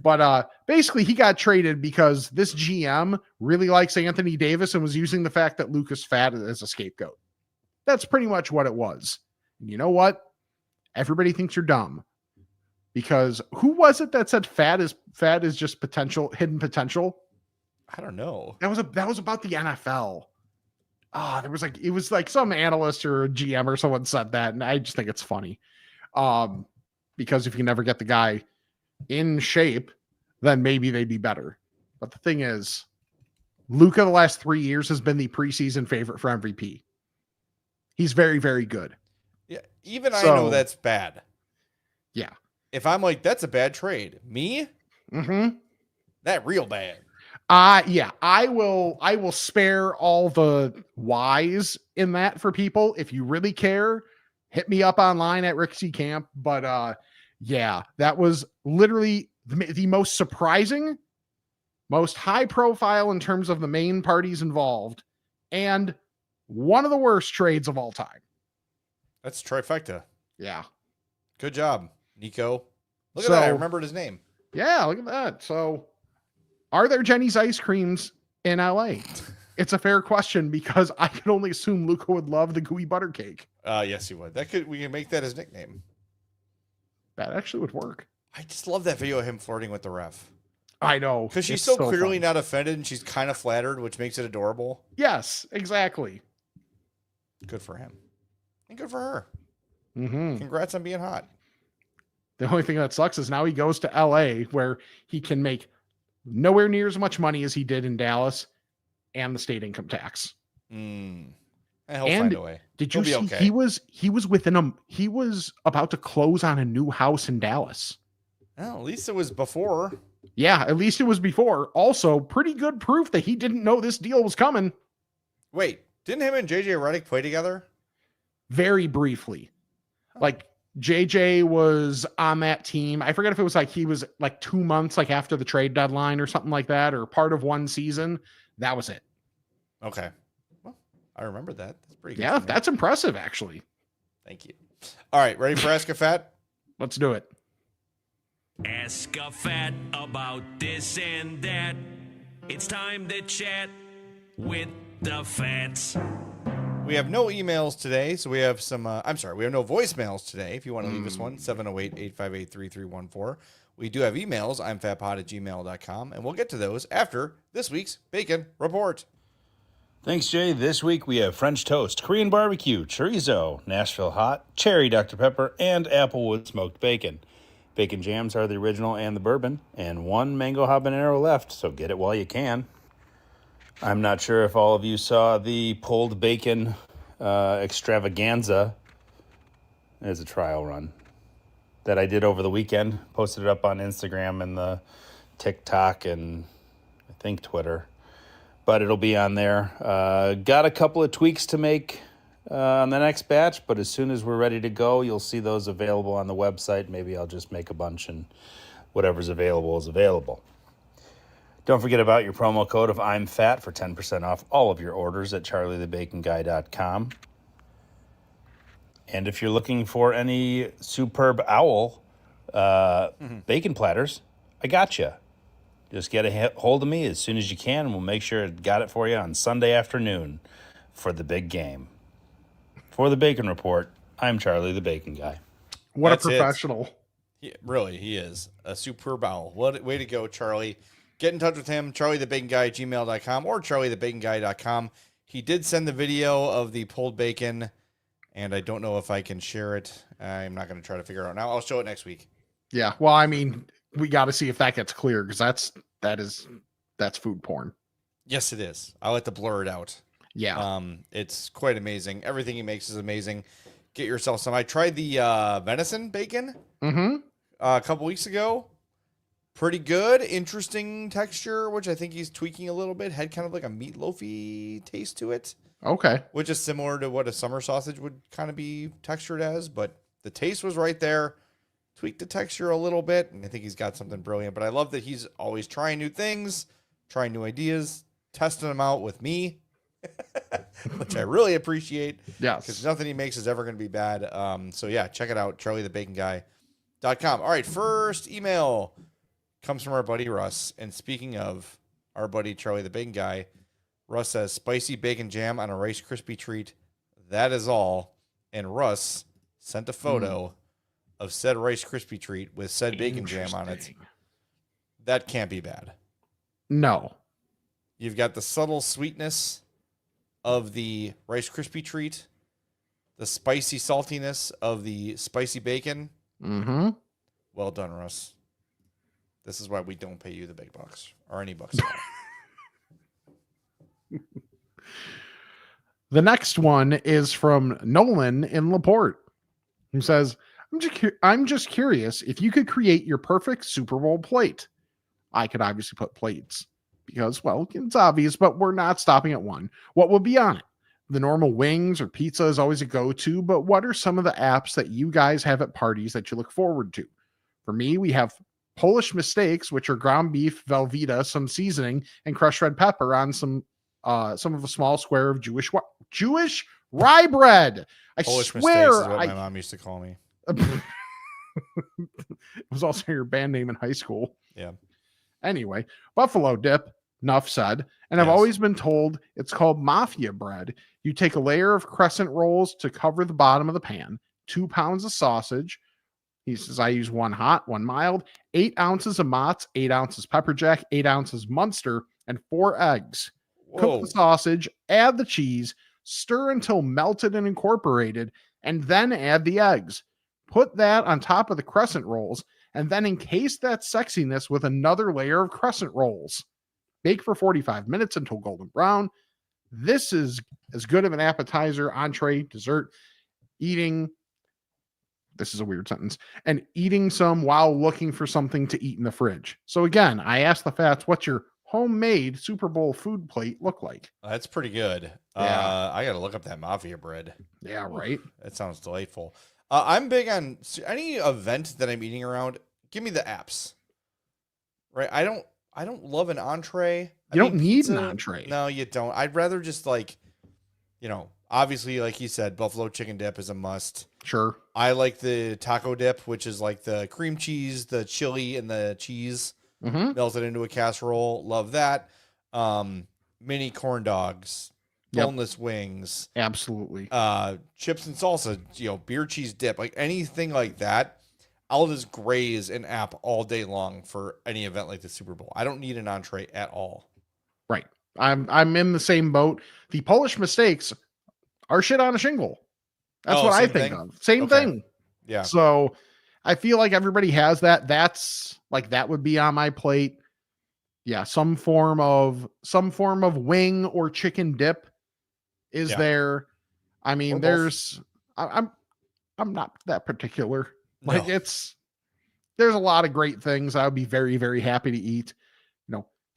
But basically he got traded because this GM really likes Anthony Davis and was using the fact that Luka's fat as a scapegoat. That's pretty much what it was. And you know what? Everybody thinks you're dumb. Because who was it that said fat is just hidden potential? I don't know. That was about the NFL. It was like some analyst or a GM or someone said that, and I just think it's funny. Because if you never get the guy in shape, then maybe they'd be better. But the thing is, Luka the last 3 years has been the preseason favorite for MVP. He's very, very good. Yeah, even I So- know that's bad. Yeah. if I'm like, that's a bad trade, me, Mm-hmm. that real bad. Yeah, I will spare all the whys in that for people. If you really care, hit me up online at Rick C. Camp. But yeah, that was literally the most surprising, most high profile in terms of the main parties involved, and one of the worst trades of all time. That's trifecta. Yeah. Good job, Nico. Look at So- that. I remembered his name. Yeah, look at that. So, are there Jenny's ice creams in LA? It's a fair question because I can only assume Luca would love the gooey butter cake. Yes, he would. We can make that his nickname. That actually would work. I just love that video of him flirting with the ref. I know. Because she's It's so clearly fun. not offended and she's kind of flattered, which makes it adorable. Yes, exactly. Good for him. And good for her. Mm-hmm. Congrats on being hot. The only thing that sucks is now he goes to LA where he can make nowhere near as much money as he did in Dallas and the state income tax. And he'll And find a way. Did He'll you be see okay. he was about to close on a new house in Dallas. Well, at least it was before. Yeah, at least it was before. Also, pretty good proof that he didn't know this deal was coming. Wait, didn't him and JJ Redick play together? Very briefly. Like JJ was on that team. I forget if it was like he was like 2 months like after the trade deadline or something like that, or part of one season. That was it. Okay. Well, I remember that. That's pretty good. Yeah, for me. that's impressive actually. Thank you. All right, ready for Ask a Fat? Let's do it. Ask a fat about this and that. It's time to chat with the fats. We have no emails today, so we have some, we have no voicemails today. If you want to leave us one, 708-858-3314. We do have emails, imfatpod@gmail.com, and we'll get to those after this week's Bacon Report. Thanks, Jay. This week we have French toast, Korean barbecue, chorizo, Nashville hot, cherry Dr. Pepper, and applewood smoked bacon. Bacon jams are the original and the bourbon, and one mango habanero left, so get it while you can. I'm not sure if all of you saw the pulled bacon extravaganza as a trial run that I did over the weekend. Posted it up on Instagram and the TikTok and I think Twitter. But it'll be on there. Got a couple of tweaks to make on the next batch, but as soon as we're ready to go, you'll see those available on the website. Maybe I'll just make a bunch and whatever's available is available. Don't forget about your promo code of I'm Fat for 10% off all of your orders at charliethebaconguy.com. And if you're looking for any superb owl bacon platters, I got you. Just get a hold of me as soon as you can, and we'll make sure I got it for you on Sunday afternoon for the big game. For the Bacon Report, I'm Charlie the Bacon Guy. What That's a it. professional. He is a superb owl. What way to go, Charlie. Get in touch with him, charliethebaconguy@gmail.com or charliethebaconguy.com. He did send the video of the pulled bacon, and I don't know if I can share it. I'm not going to try to figure it out now. I'll show it next week. Yeah. Well, I mean, we got to see if that gets clear because that's food porn. Yes, it is. I'll have to blur it out. Yeah. It's quite amazing. Everything he makes is amazing. Get yourself some. I tried the venison bacon Mm-hmm. a couple weeks ago. Pretty good. Interesting texture, which I think he's tweaking a little bit. Had kind of like a meatloafy taste to it, Okay. which is similar to what a summer sausage would kind of be textured as, but the taste was right there. Tweaked the texture a little bit, and I think he's got something brilliant. But I love that he's always trying new things, trying new ideas, testing them out with me, which I really appreciate. Because Yes. nothing he makes is ever going to be bad. So yeah, check it out, charliethebaconguy.com. All right, first email comes from our buddy Russ. And speaking of our buddy Charlie the Bacon Guy, Russ says, spicy bacon jam on a Rice Krispie treat. That is all. And Russ sent a photo of said Rice Krispie treat with said bacon jam on it. Interesting. That can't be bad. No. You've got the subtle sweetness of the Rice Krispie treat, the spicy saltiness of the spicy bacon. Mm-hmm. Well done, Russ. This is why we don't pay you the big bucks or any bucks at all. The next one is from Nolan in LaPorte, who says, I'm just curious if you could create your perfect Super Bowl plate. I could obviously put plates because, well, it's obvious, but we're not stopping at one. What would be on it? The normal wings or pizza is always a go-to, but what are some of the apps that you guys have at parties that you look forward to? For me, we have Polish mistakes, which are ground beef, Velveeta, some seasoning, and crushed red pepper on some of a small square of Jewish rye bread. I Polish swear, mistakes is what my mom used to call me. it was also your band name in high school. Yeah. Anyway, buffalo dip, enough said. And I've Yes. always been told it's called mafia bread. You take a layer of crescent rolls to cover the bottom of the pan, 2 pounds of sausage. He says, I use one hot, one mild, 8 ounces of Mott's, 8 ounces pepper jack, 8 ounces Munster, and 4 eggs. Cook Whoa. the sausage, add the cheese, stir until melted and incorporated, and then add the eggs. Put that on top of the crescent rolls, and then encase that sexiness with another layer of crescent rolls. Bake for 45 minutes until golden brown. This is as good of an appetizer, entree, dessert, eating. This is a weird sentence. And eating some while looking for something to eat in the fridge. So again, I asked the Fats, what's your homemade Super Bowl food plate look like? That's pretty good. Yeah. I got to look up that mafia bread. Yeah, right. That sounds delightful. I'm big on any event that I'm eating around. Give me the apps. Right? I don't love an entree. You don't need an entree. No, you don't. I'd rather just obviously, like you said, buffalo chicken dip is a must. Sure. I like the taco dip, which is like the cream cheese, the chili, and the cheese Mm-hmm. melted into a casserole. Love that. Mini corn dogs, Yep. boneless wings, Absolutely. chips and salsa, beer cheese dip, like anything like that. I'll just graze an app all day long for any event like the Super Bowl. I don't need an entree at all. Right. I'm in the same boat. The Polish mistakes are shit on a shingle. That's Oh, what I same think thing? of. Same Okay. thing. Yeah. So I feel like everybody has that. That's like that would be on my plate. Yeah, some form of wing or chicken dip is Yeah. there. I mean, Or both. there's I'm not that particular. Like No. there's a lot of great things I would be very, very happy to eat.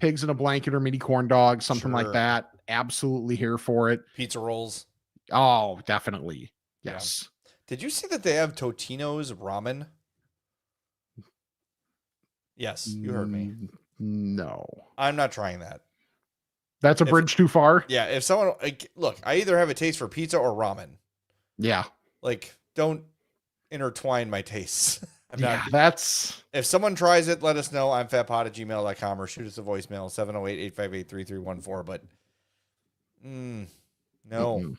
Pigs in a blanket or mini corn dogs, something like Sure. that. Absolutely here for it. Pizza rolls. Oh, definitely. Yeah. Yes. Did you see that they have Totino's ramen? Yes, you heard me. No. I'm not trying that. That's a If- bridge too far. Yeah, if someone look, I either have a taste for pizza or ramen. Yeah. Like, don't intertwine my tastes. I'm not. Yeah, that's If someone tries it, let us know. I'm fatpod@gmail.com or shoot us a voicemail 708-858-3314. But no, Mm-mm.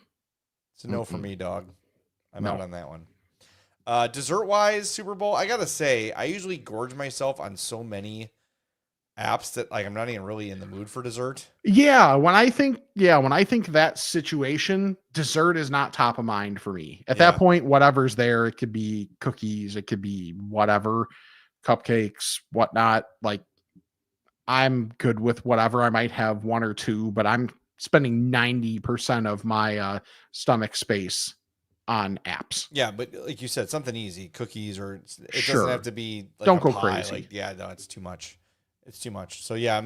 it's a no for Mm-mm. me, dog. I'm No. out on that one. Dessert wise, Super Bowl, I gotta say, I usually gorge myself on so many apps that I'm not even really in the mood for dessert. Yeah, when I think that situation, dessert is not top of mind for me. At that Yeah. point, whatever's there, it could be cookies, it could be whatever, cupcakes, whatnot. Like I'm good with whatever. I might have one or two, but I'm spending 90% of my stomach space on apps. Yeah, but like you said, something easy, cookies, or it Sure. doesn't have to be. Like Don't a go pie. crazy. Like, yeah, no, it's too much. It's too much. So yeah,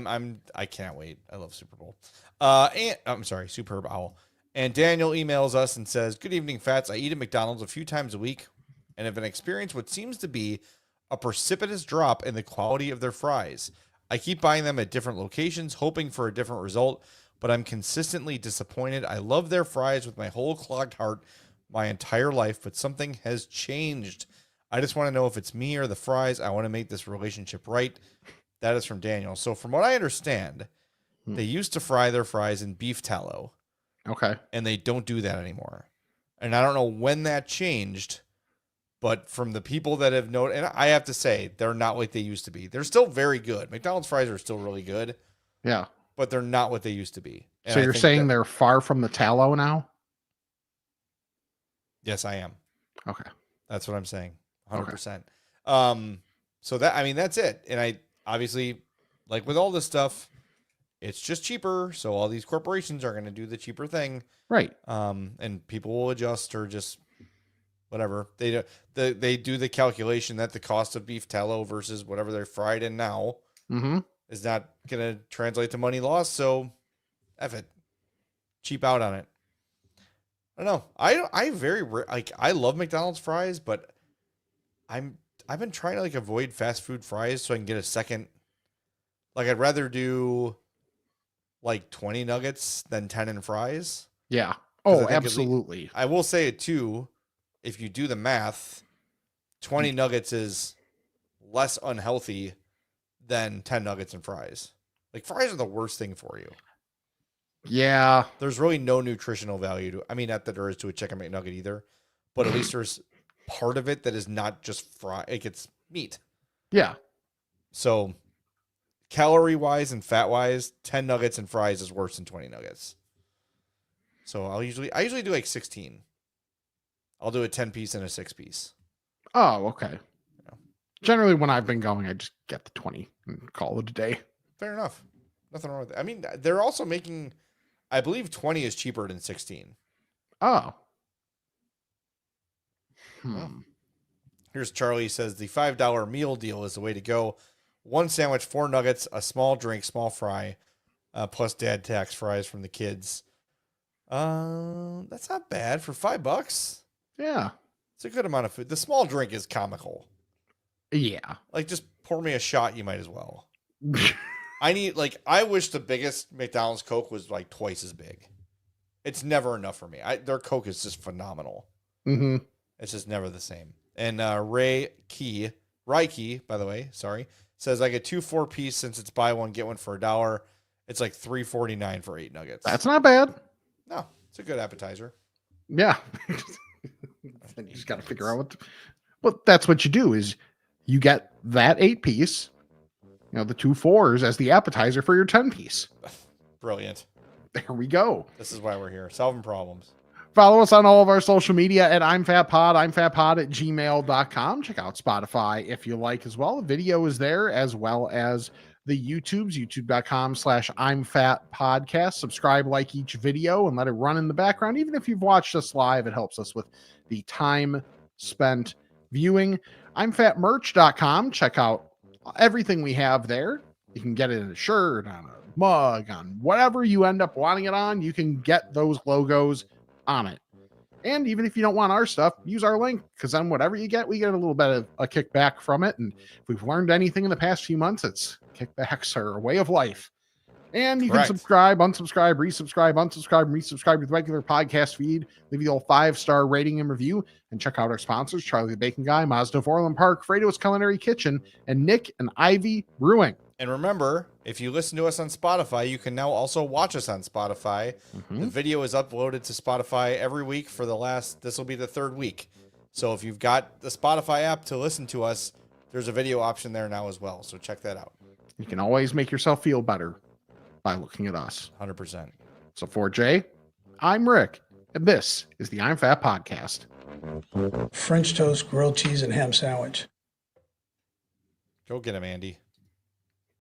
I can't wait. I love Super Bowl. And I'm sorry, Superb Owl. And Daniel emails us and says, "Good evening, Fats. I eat at McDonald's a few times a week, and have experienced what seems to be a precipitous drop in the quality of their fries. I keep buying them at different locations, hoping for a different result, but I'm consistently disappointed. I love their fries with my whole clogged heart my entire life, but something has changed. I just want to know if it's me or the fries. I want to make this relationship right." That is from Daniel. So from what I understand, they used to fry their fries in beef tallow, Okay. and they don't do that anymore. And I don't know when that changed, but from the people that have known, and I have to say, they're not like they used to be. They're still very good. McDonald's fries are still really good, Yeah. but they're not what they used to be. And So I you're think saying that- they're far from the tallow now? Yes, I am. Okay. That's what I'm saying. Okay. 100%. So that's it. And I obviously, like with all this stuff, it's just cheaper. So all these corporations are going to do the cheaper thing. Right. And people will adjust or just whatever. They do the calculation that the cost of beef tallow versus whatever they're fried in now is not going to translate to money lost. So F it. Cheap out on it. I don't know. I love McDonald's fries, but I've been trying to like avoid fast food fries so I can get a second. Like I'd rather do like 20 nuggets than 10 in fries. Yeah. 'Cause I Oh, think absolutely. I will say it too. If you do the math, 20 nuggets is less unhealthy than 10 nuggets and fries. Like fries are the worst thing for you. Yeah. There's really no nutritional value to, I mean, not that there is to a chicken McNugget either, but at least there's part of it that is not just fry. Like it's meat. Yeah. So calorie wise and fat wise, 10 nuggets and fries is worse than 20 nuggets. So I usually do like 16. I'll do a 10 piece and a 6 piece. Oh, okay. Yeah. Generally, when I've been going, I just get the 20 and call it a day. Fair enough. Nothing wrong with that. I mean, they're also making, I believe 20 is cheaper than 16. Oh. Here's Charlie says the $5 meal deal is the way to go. 1 sandwich, 4 nuggets, a small drink, small fry, plus dad tax fries from the kids. That's not bad for $5. Yeah. It's a good amount of food. The small drink is comical. Yeah. Like just pour me a shot, you might as well. I wish the biggest McDonald's Coke was like twice as big. It's never enough for me. Their Coke is just phenomenal. Mm-hmm. It's just never the same. And Ray Key, by the way, sorry, says I get 2 4-piece since it's buy one get one for $1. It's like $3.49 for 8 nuggets. That's not bad. No, it's a good appetizer. Yeah. Then you just got to figure out well, that's what you do is you get that 8-piece, the 2 4s as the appetizer for your 10-piece. Brilliant. There we go. This is why we're here, solving problems. Follow us on all of our social media at I'mFatPod, I'mFatPod@gmail.com. Check out Spotify if you like as well. The video is there as well as the YouTubes, youtube.com/I'mFatPodcast. Subscribe, like each video, and let it run in the background. Even if you've watched us live, it helps us with the time spent viewing. I'mFatMerch.com. Check out everything we have there. You can get it in a shirt, on a mug, on whatever you end up wanting it on. You can get those logos on it. And even if you don't want our stuff, use our link, because then whatever you get, we get a little bit of a kickback from it. And if we've learned anything in the past few months, it's kickbacks are a way of life. And you Correct. can subscribe, unsubscribe, resubscribe, unsubscribe, and resubscribe to the regular podcast feed. Leave the old 5-star rating and review, and check out our sponsors: Charlie the Bacon Guy, Mazda of Orland Park, Fredo's Culinary Kitchen, and Nick and Ivy Brewing. And remember, if you listen to us on Spotify, you can now also watch us on Spotify. The video is uploaded to Spotify every week for this will be the 3rd week. So if you've got the Spotify app to listen to us, there's a video option there now as well. So check that out. You can always make yourself feel better by looking at us. 100%. So for Jay, I'm Rick, and this is the I'm Fat Podcast. French toast, grilled cheese, and ham sandwich. Go get him, Andy.